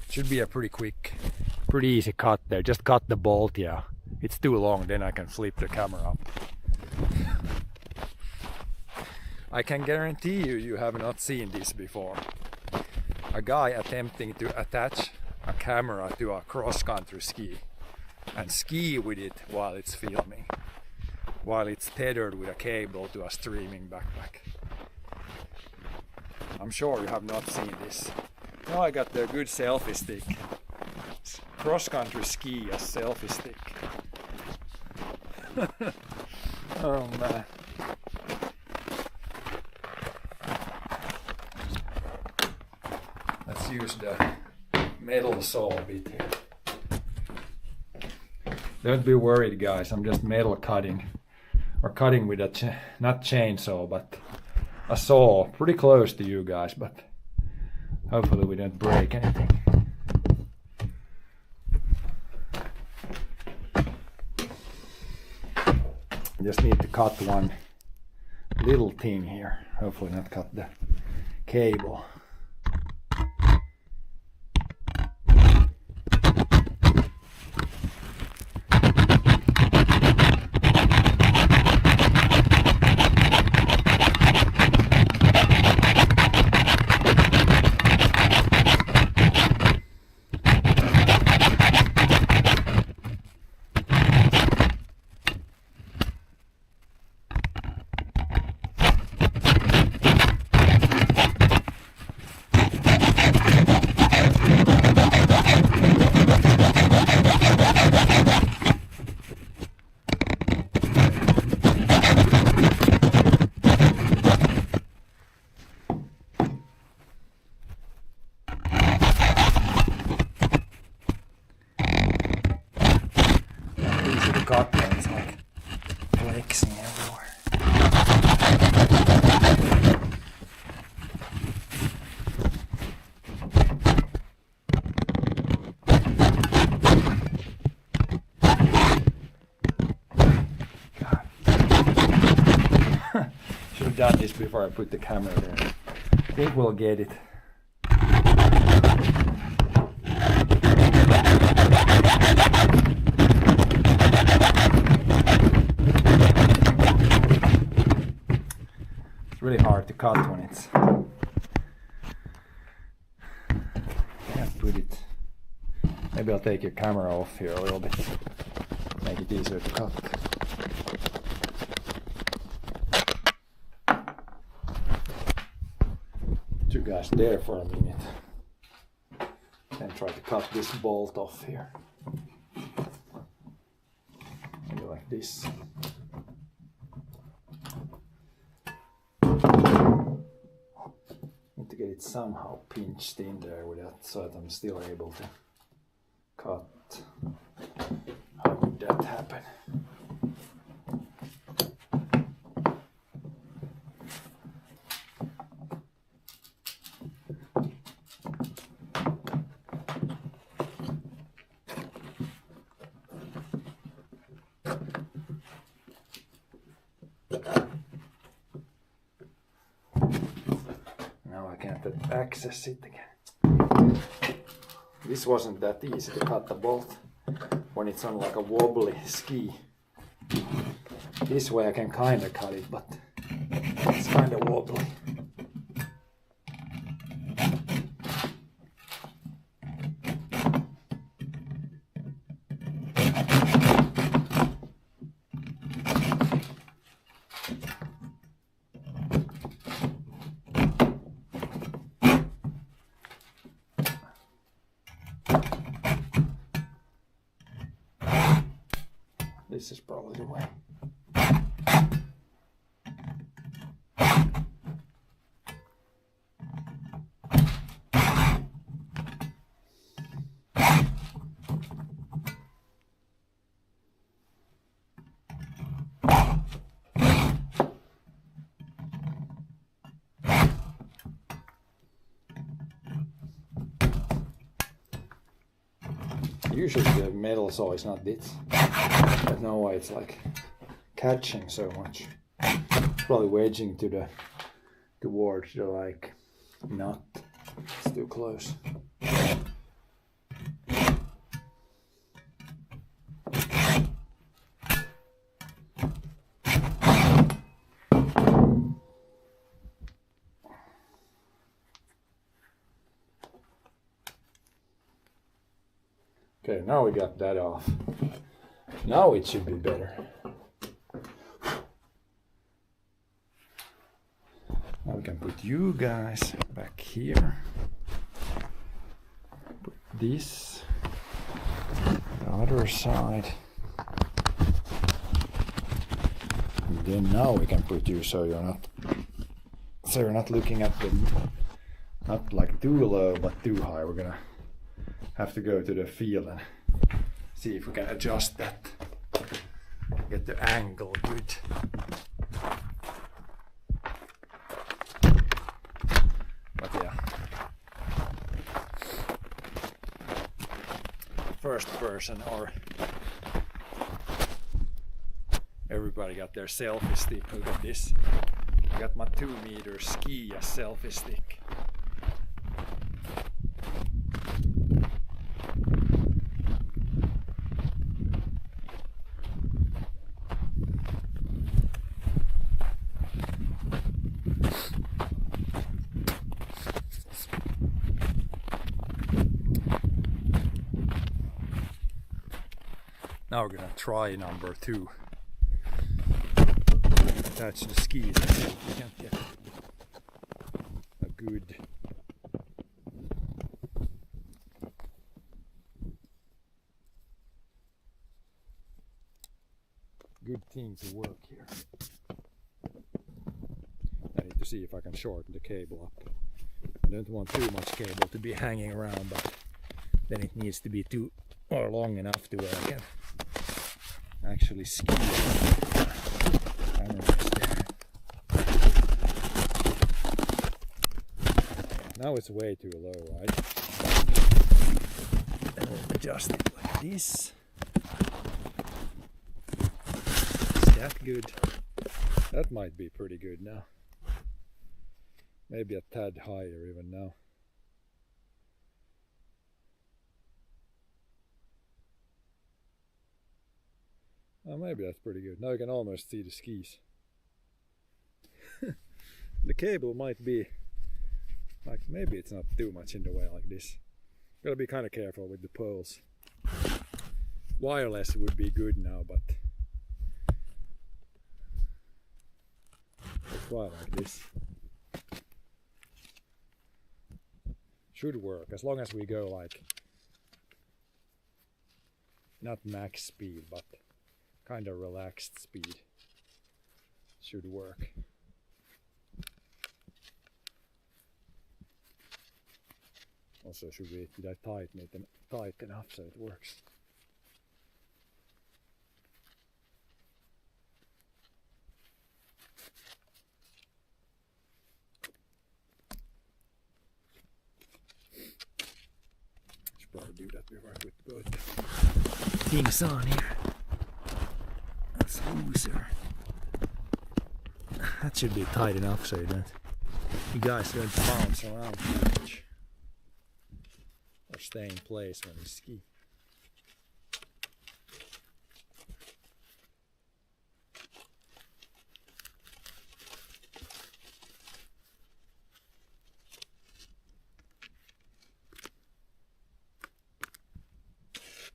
Should be a pretty easy cut there. Just cut the bolt, yeah. It's too long, then I can flip the camera up. I can guarantee you have not seen this before. A guy attempting to attach a camera to a cross-country ski and ski with it while it's filming, while it's tethered with a cable to a streaming backpack. I'm sure you have not seen this. Now I got the good selfie stick. Cross-country ski as selfie stick. Oh man. Let's use the metal saw a bit here. Don't be worried guys, I'm just metal cutting. Or cutting with a, not chainsaw, but a saw. Pretty close to you guys, but hopefully we don't break anything. Just need to cut one little thing here. Hopefully not cut the cable. It's like flexing everywhere. God. Should have done this before I put the camera there. I think we'll get it. Really hard to cut when it's can't put it. Maybe I'll take your camera off here a little bit, make it easier to cut. You guys there for a minute and try to cut this bolt off here. Maybe like this. Need to get it somehow pinched in there without, so that I'm still able to cut. How would that happen? to access it again. This wasn't that easy to cut the bolt when it's on like a wobbly ski. This way I can kinda cut it, but it's kinda wobbly. This is probably the way. Usually the metal saw is not this. I don't know why it's like catching so much. Probably wedging to towards the like nut. It's too close. Okay, now we got that off. Now it should be better. Now we can put you guys back here. Put this the other side. And then now we can put you so you're not looking at the not like too low but too high. We're gonna have to go to the field and see if we can adjust that. Get the angle good. But yeah. First person or everybody got their selfie stick. Look at this. I got my 2 meter ski as selfie stick. Now we're gonna try number 2. Attach the skis and see if we can get a good thing to work here. I need to see if I can shorten the cable up. I don't want too much cable to be hanging around, but then it needs to be too or long enough to where I can actually ski. Now it's way too low, right? And we'll adjust it like this. Is that good? That might be pretty good now. Maybe a tad higher even now. Oh, maybe that's pretty good. Now you can almost see the skis. The cable might be like, maybe it's not too much in the way like this. Gotta be kind of careful with the poles. Wireless would be good now, but let's try like this. Should work as long as we go like not max speed, but kind of relaxed speed. Should work. Also, did I tighten it tight enough so it works? Should probably do that before I put both things on here. That's looser. That should be tight enough so you don't You guys don't bounce around too much or stay in place when you ski.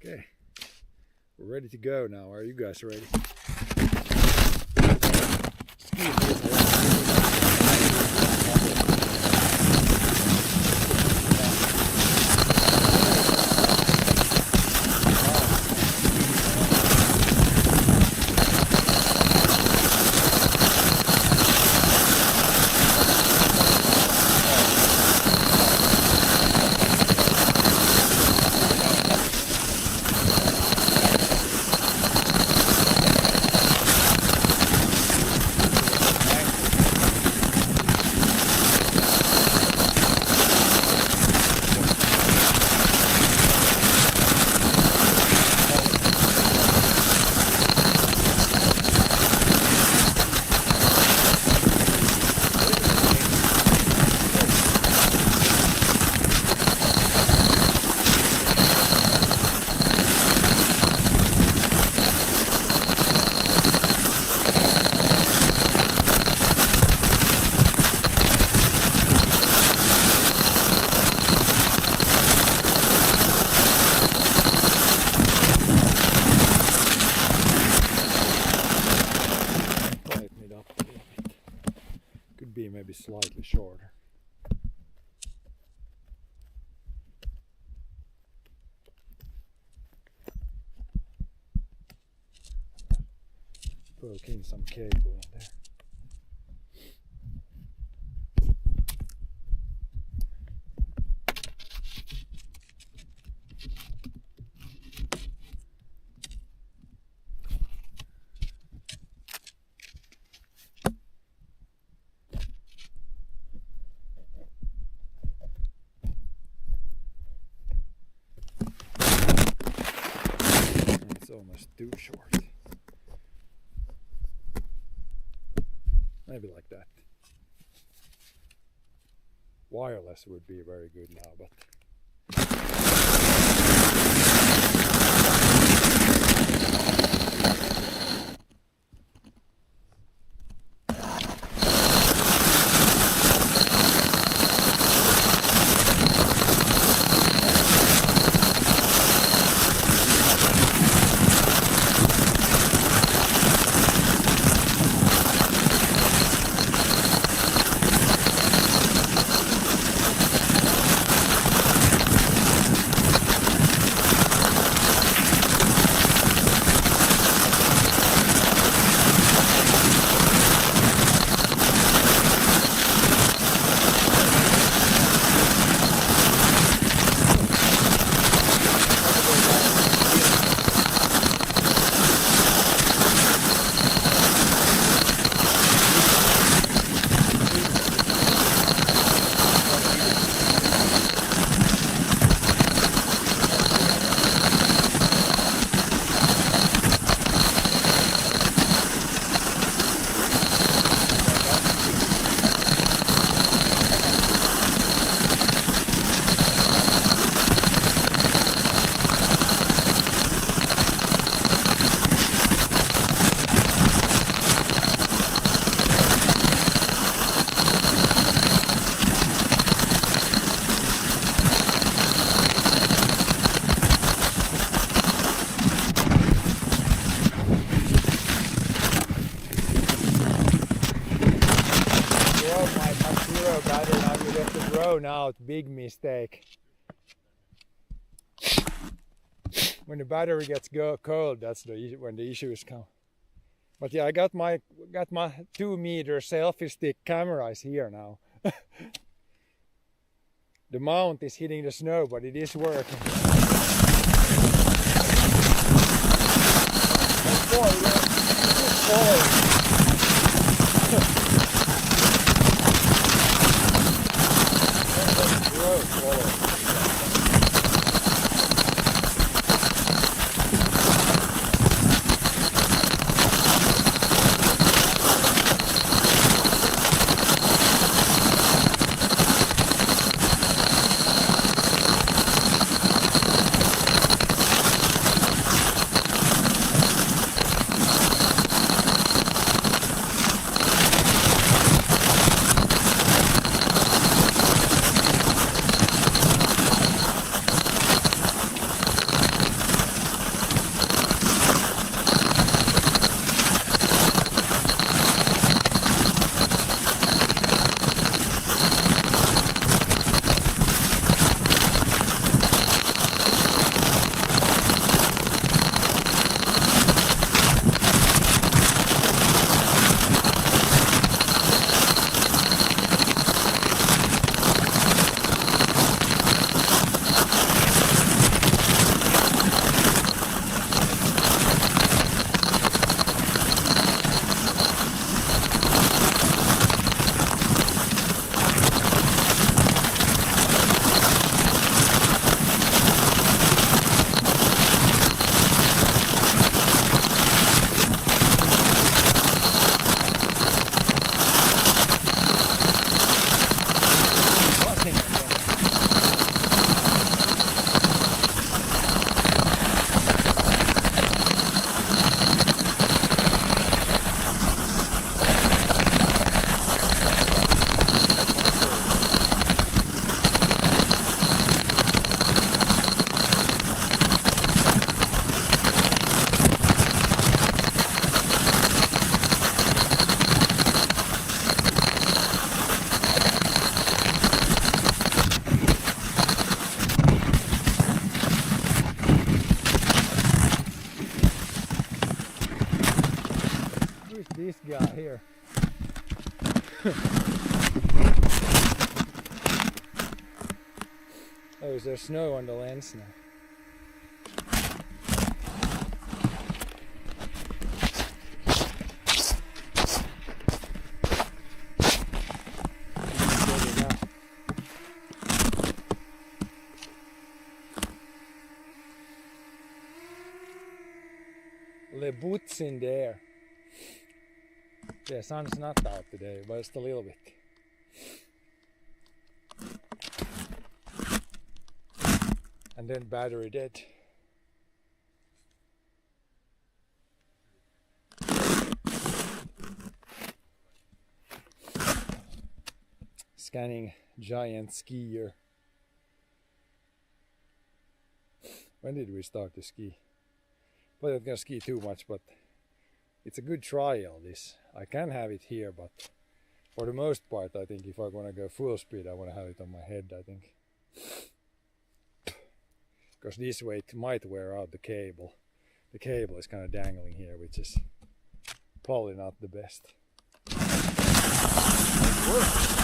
Okay, we're ready to go now. Are you guys ready? Maybe slightly shorter. Broke in some cable in there. Almost too short. Maybe like that. Wireless would be very good now, but out, big mistake. When the battery gets cold, that's when the issues come. But yeah, I got my 2-meter selfie stick camera is here now. The mount is hitting the snow, but it is working. Oh, is there snow on the lens now? Le boots in the air. The sun's not out today, but just a little bit. And then battery dead. Scanning giant skier. When did we start to ski? Well, I'm not gonna ski too much, but it's a good trial this. I can have it here, but for the most part I think if I wanna go full speed I wanna have it on my head, I think. Because this weight might wear out the cable. The cable is kind of dangling here, which is probably not the best. It works.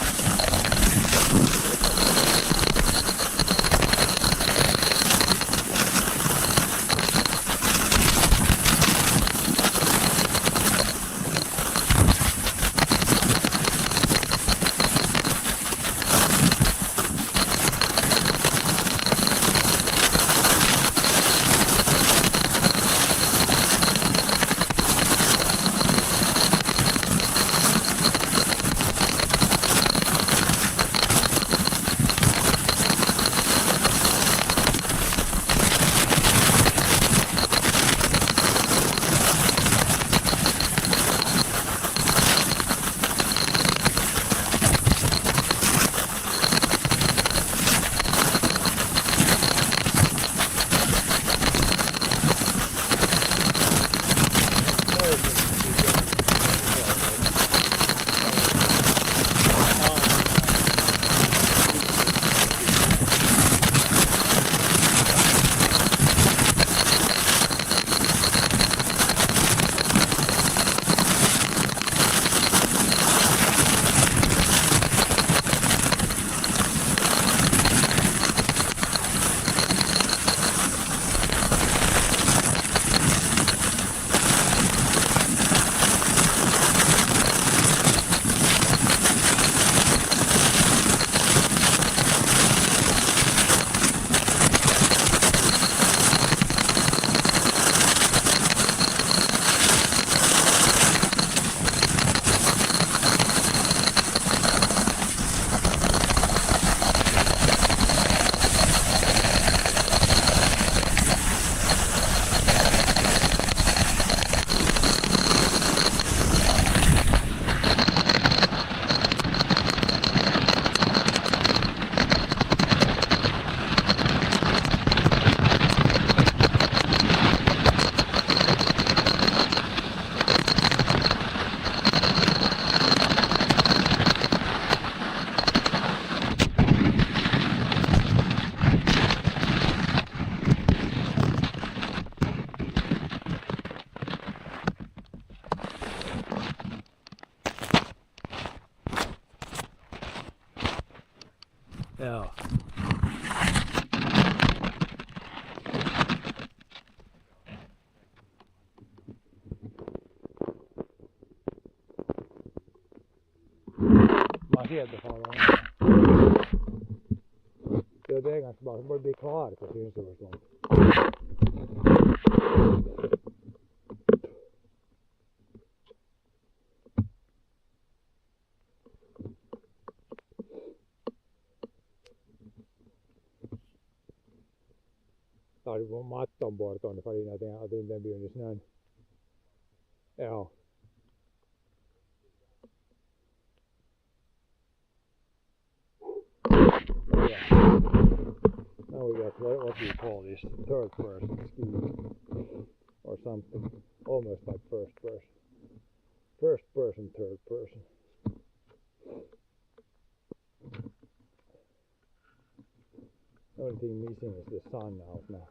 Ja. Man ser det fan. Det är ganska bra, det börjar bli klar på synsöverstånd. Tar du på mattan bort om det för att inte blir under snön. Ja. Now we got what do you call this? Third person ski or something. Almost like first person. First person, third person. The only thing missing is the sun out now.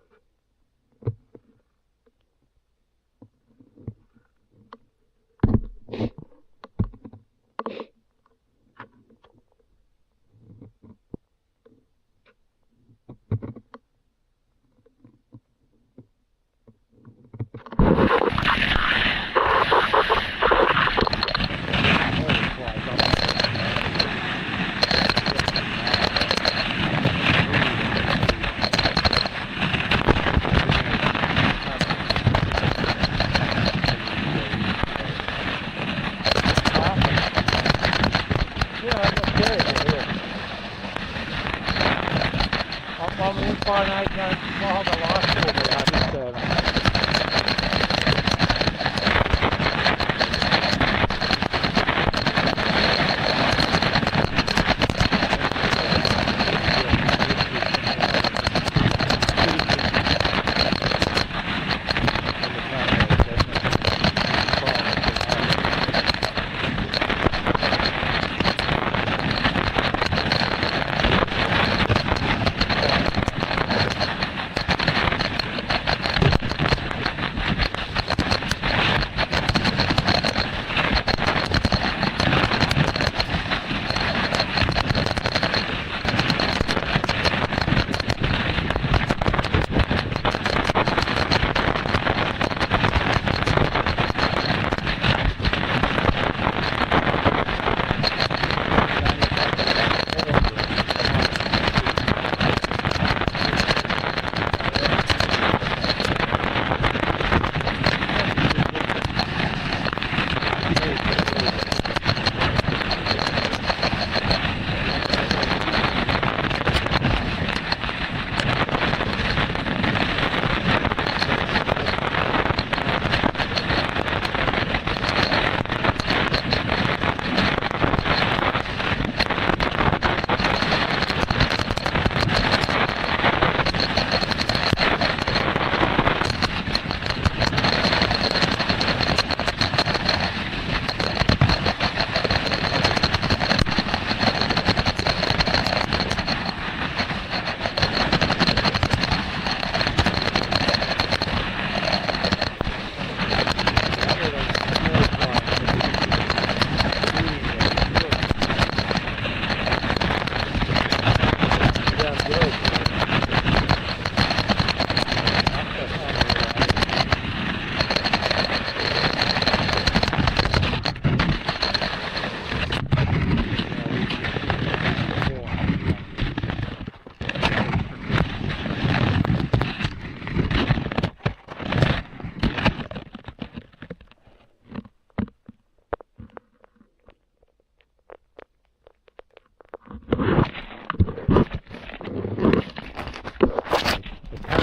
Mä lupaan näitä pahalta laskuja sitten.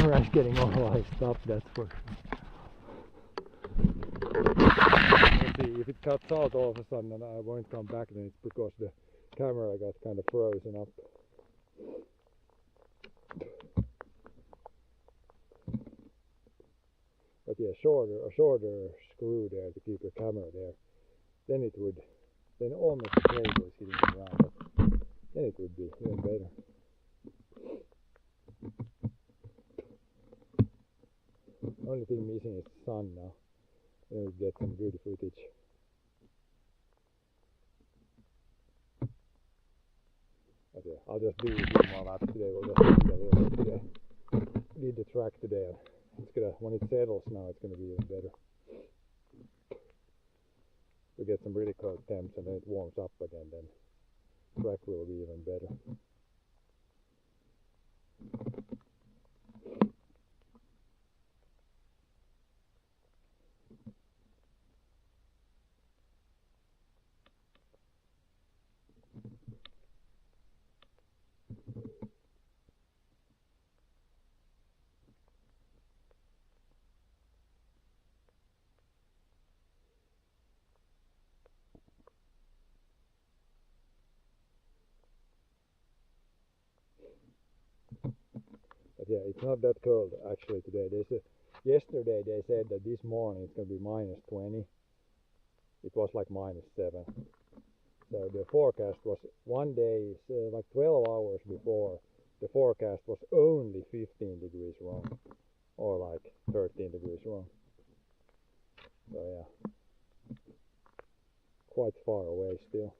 Camera's getting all iced up, that's for let's see, if it cuts out all of a sudden and I won't come back, then it's because the camera got kind of frozen up. But yeah, a shorter screw there to keep your camera there. Then it would, then almost the cable is hitting the ground, but then it would be even better. Only thing missing is the sun now. Then we get some good footage. But yeah, I'll just do a few more laps today. We'll just do a little bit today. Did the track today. It's gonna, when it settles now, it's gonna be even better. We get some really cold temps and then it warms up again. Then track will be even better. But yeah, it's not that cold actually today. Yesterday they said that this morning it's going to be -20. It was like -7. So the forecast was one day, like 12 hours before, the forecast was only 15 degrees wrong. Or like 13 degrees wrong. So yeah, quite far away still.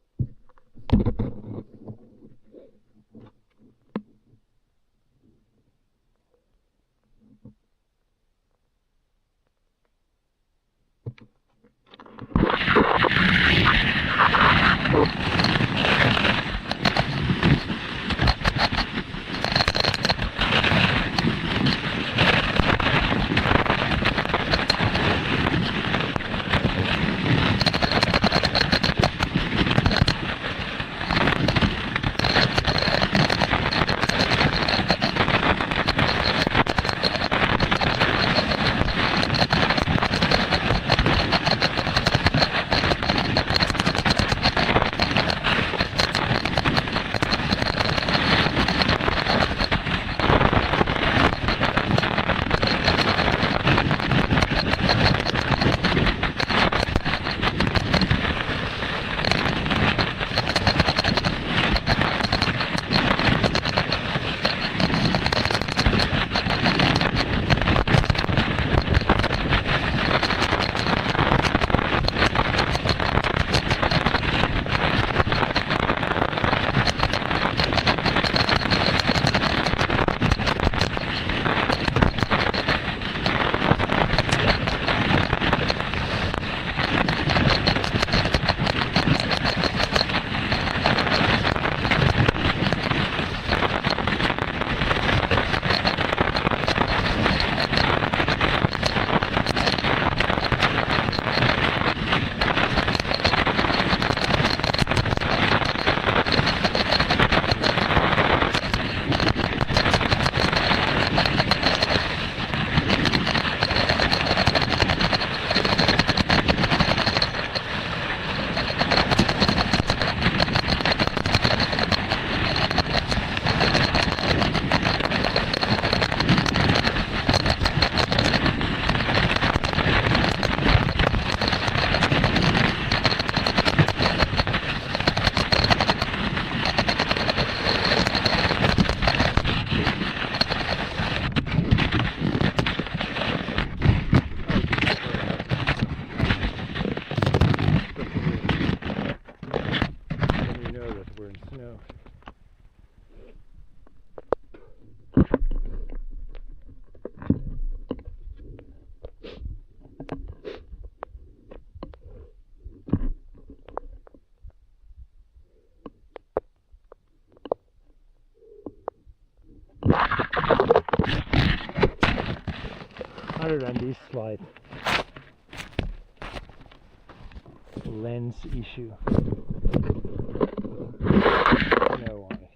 other than this slight lens issue. Snow on it.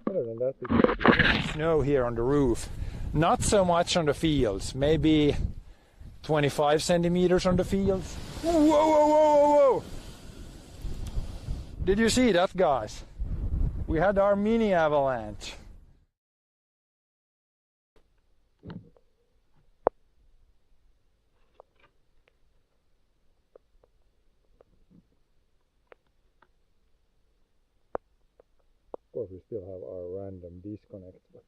Other than that, it's snow here on the roof. Not so much on the fields. Maybe 25 centimeters on the fields. Whoa, whoa, whoa, whoa, whoa! Did you see that, guys? We had our mini avalanche. Of course, we still have our random disconnects, but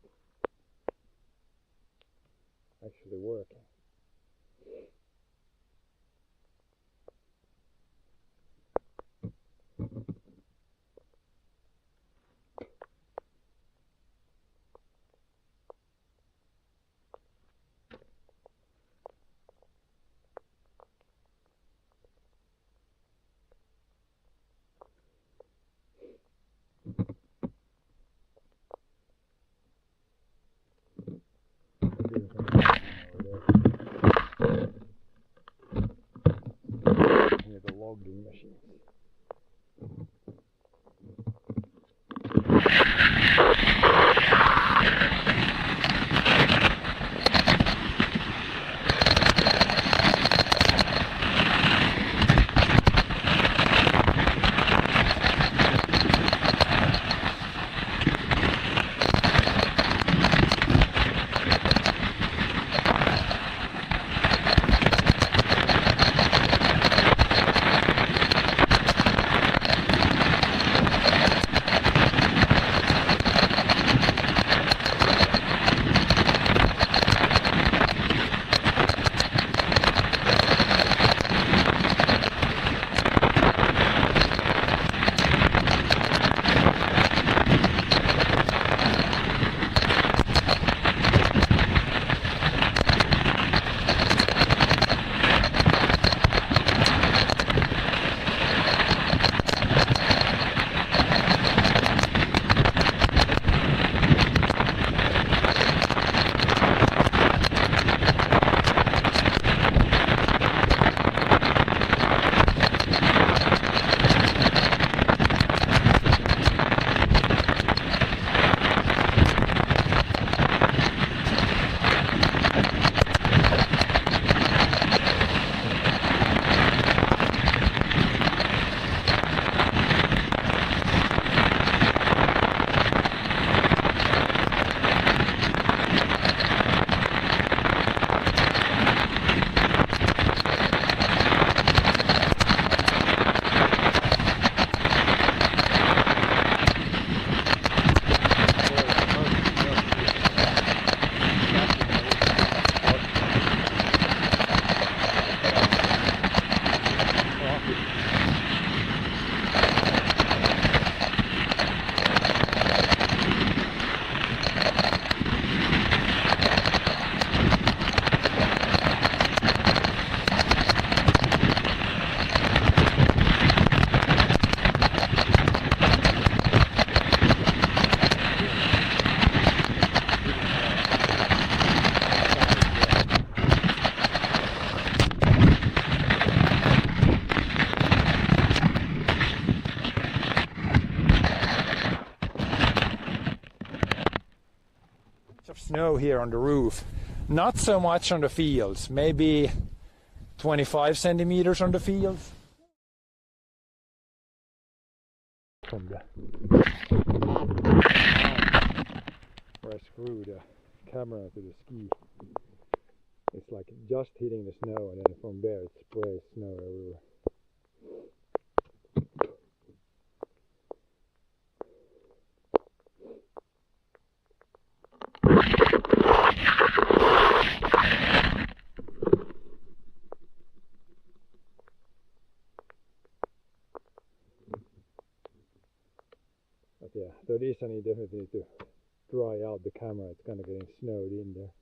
actually working. With the logging machine. Snow here on the roof. Not so much on the fields. Maybe 25 centimeters on the fields. From the where I screw the camera to the ski. It's like just hitting the snow, and then from there it sprays snow everywhere. But yeah, so this I definitely need to dry out the camera. It's kind of getting snowed in there.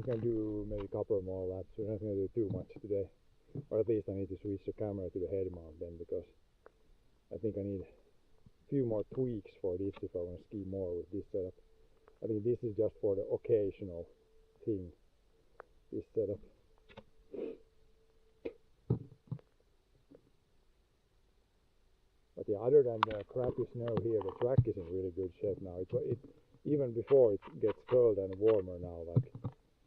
gonna do maybe a couple more laps. We're not gonna do too much today. Or at least I need to switch the camera to the head mount then, because I think I need a few more tweaks for this if I want to ski more with this setup. I think this is just for the occasional thing, this setup. But yeah, other than the crappy snow here, the track is in really good shape now. Even before it gets cold and warmer now, like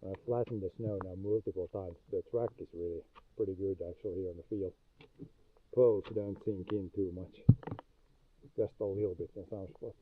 when I flatten the snow now multiple times, the track is really pretty good actually here on the field. Poles don't sink in too much, just a little bit in some spots.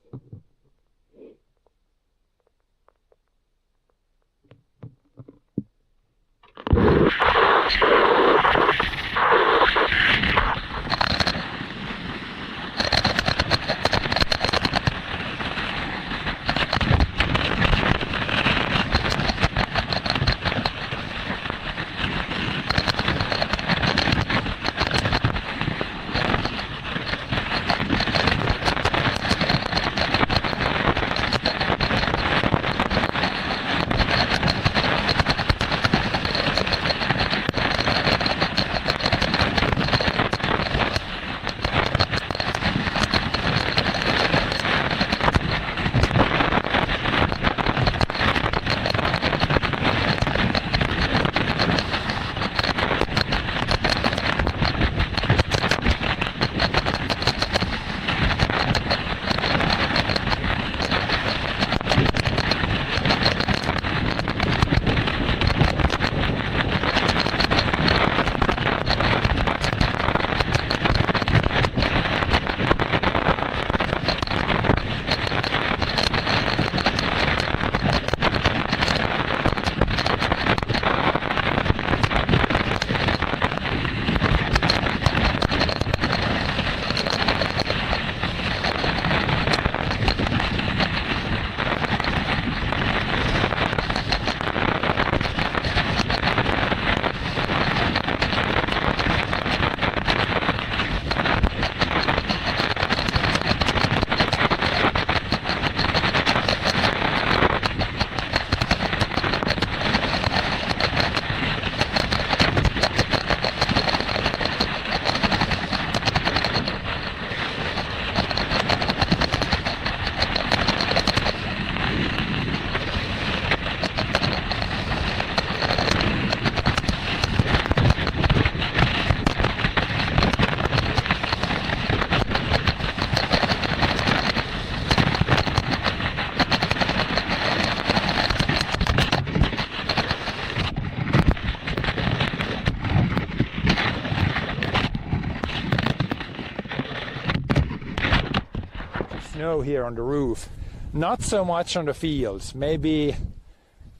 Snow here on the roof, not so much on the fields, maybe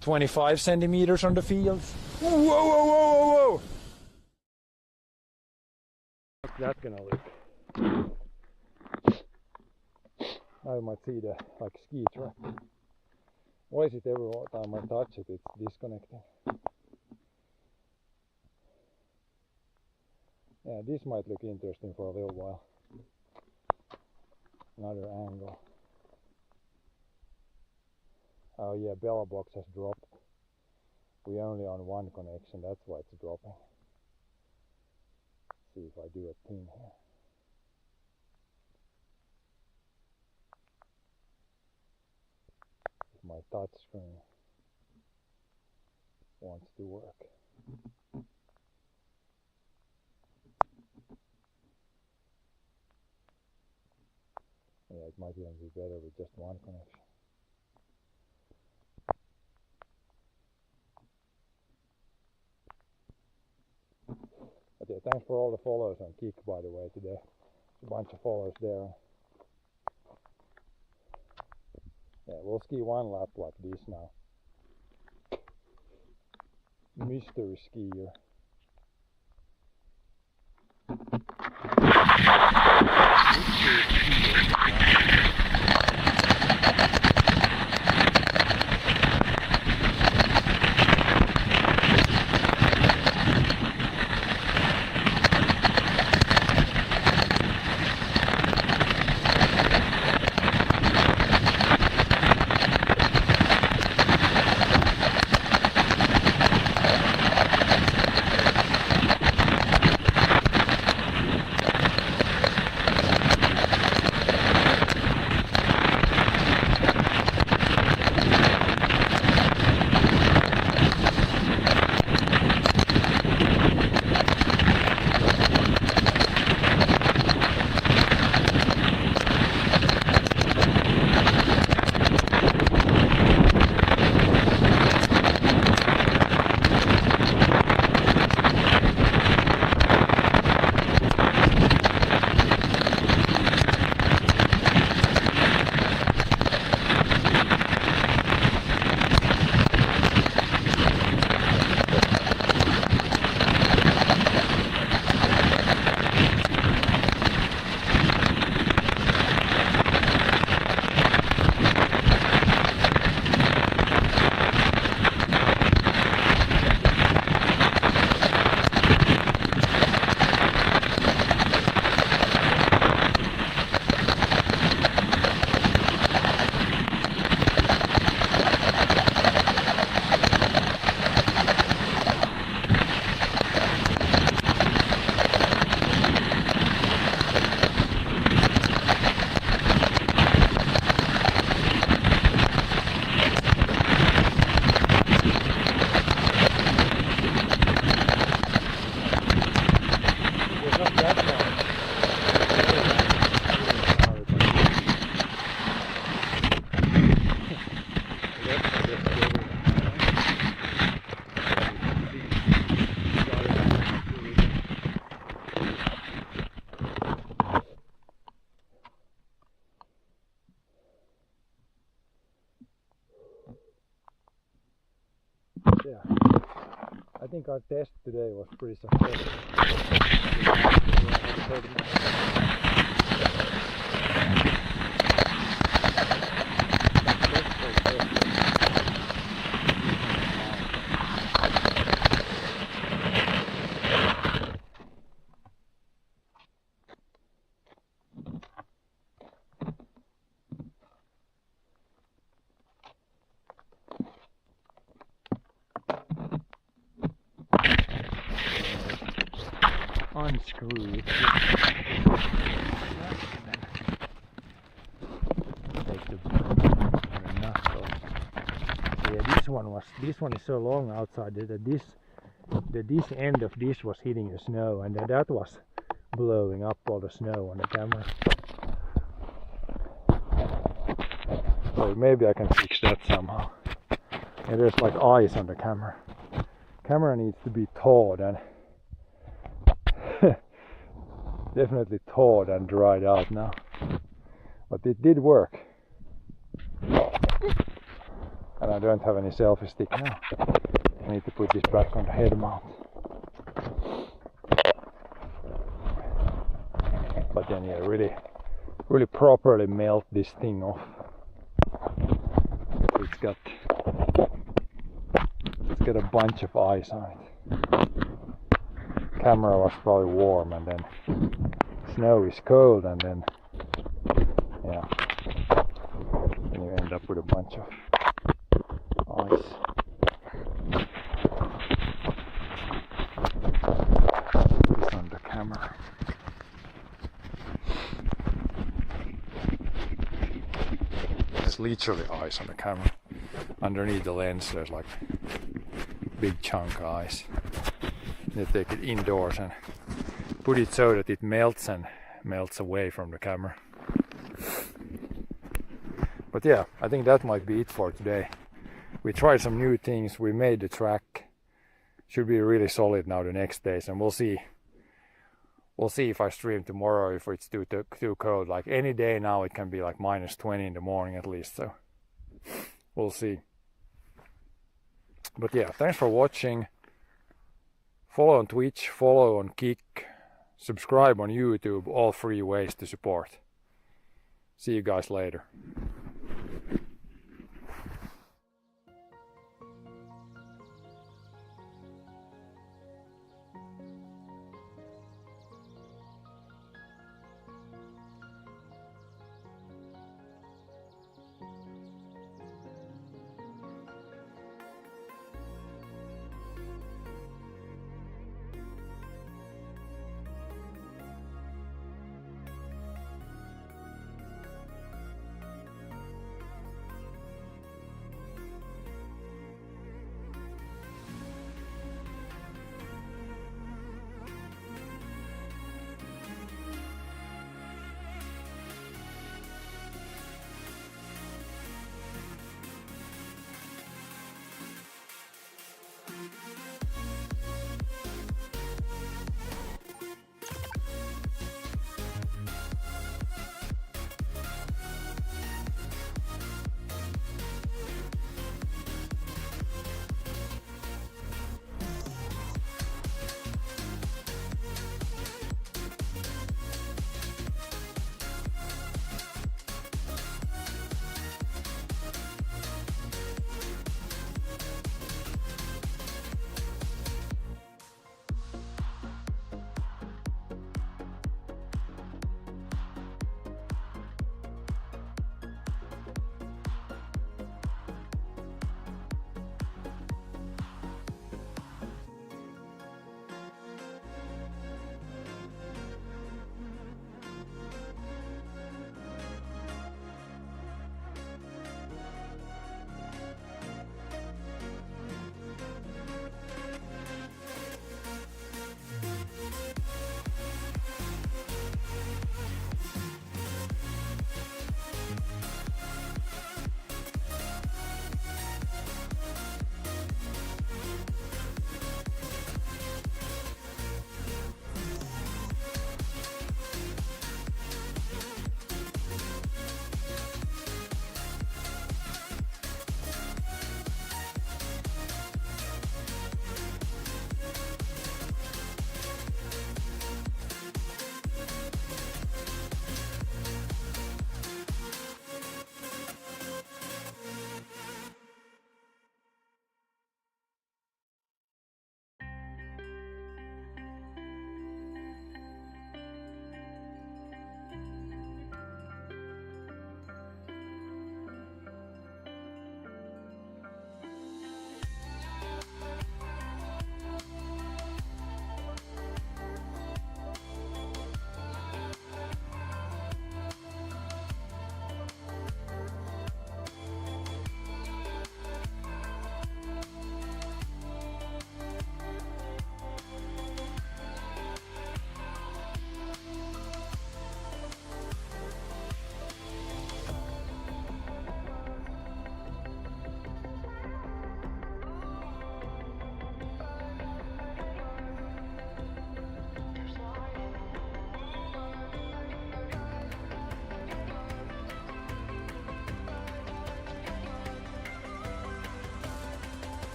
25 centimeters on the fields. Whoa, whoa, whoa, whoa, whoa! How's that gonna look? I might see the ski track. Why is it every time I touch it, it's disconnecting? Yeah, this might look interesting for a little while. Another angle. Oh yeah, Bella box has dropped. We're only on one connection, that's why it's dropping. Let's see if I do a pin here. If my touch screen wants to work. Yeah, it might even be better with just one connection. But yeah, thanks for all the follows on Kik, by the way, today. There's a bunch of followers there. Yeah, we'll ski one lap like this now. Mystery skier. think our test today was pretty successful. Unscrew it. Take the nut off. So yeah, this one is so long outside that this end of this was hitting the snow, and that was blowing up all the snow on the camera. So maybe I can fix that somehow. And there's like ice on the camera. Camera needs to be thawed and definitely thawed and dried out now. But it did work. And I don't have any selfie stick now. I need to put this back on the head mount. But then yeah, really properly melt this thing off. It's got a bunch of ice on it. Camera was probably warm, and then snow is cold, and then yeah, then you end up with a bunch of ice. This on the camera. There's literally ice on the camera. Underneath the lens there's like big chunk of ice. You take it indoors and put it so that it melts and melts away from the camera. But yeah, I think that might be it for today. We tried some new things, we made the track. Should be really solid now the next days, and we'll see. We'll see if I stream tomorrow, if it's too cold. Like any day now it can be like -20 in the morning at least, so we'll see. But yeah, thanks for watching. Follow on Twitch, follow on Kick, subscribe on YouTube, all 3 ways to support. See you guys later.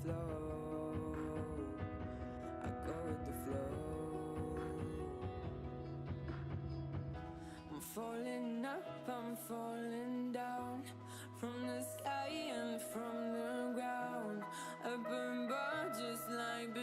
flow. I go with the flow. I'm falling up, I'm falling down, from the sky and from the ground. I burn bright just like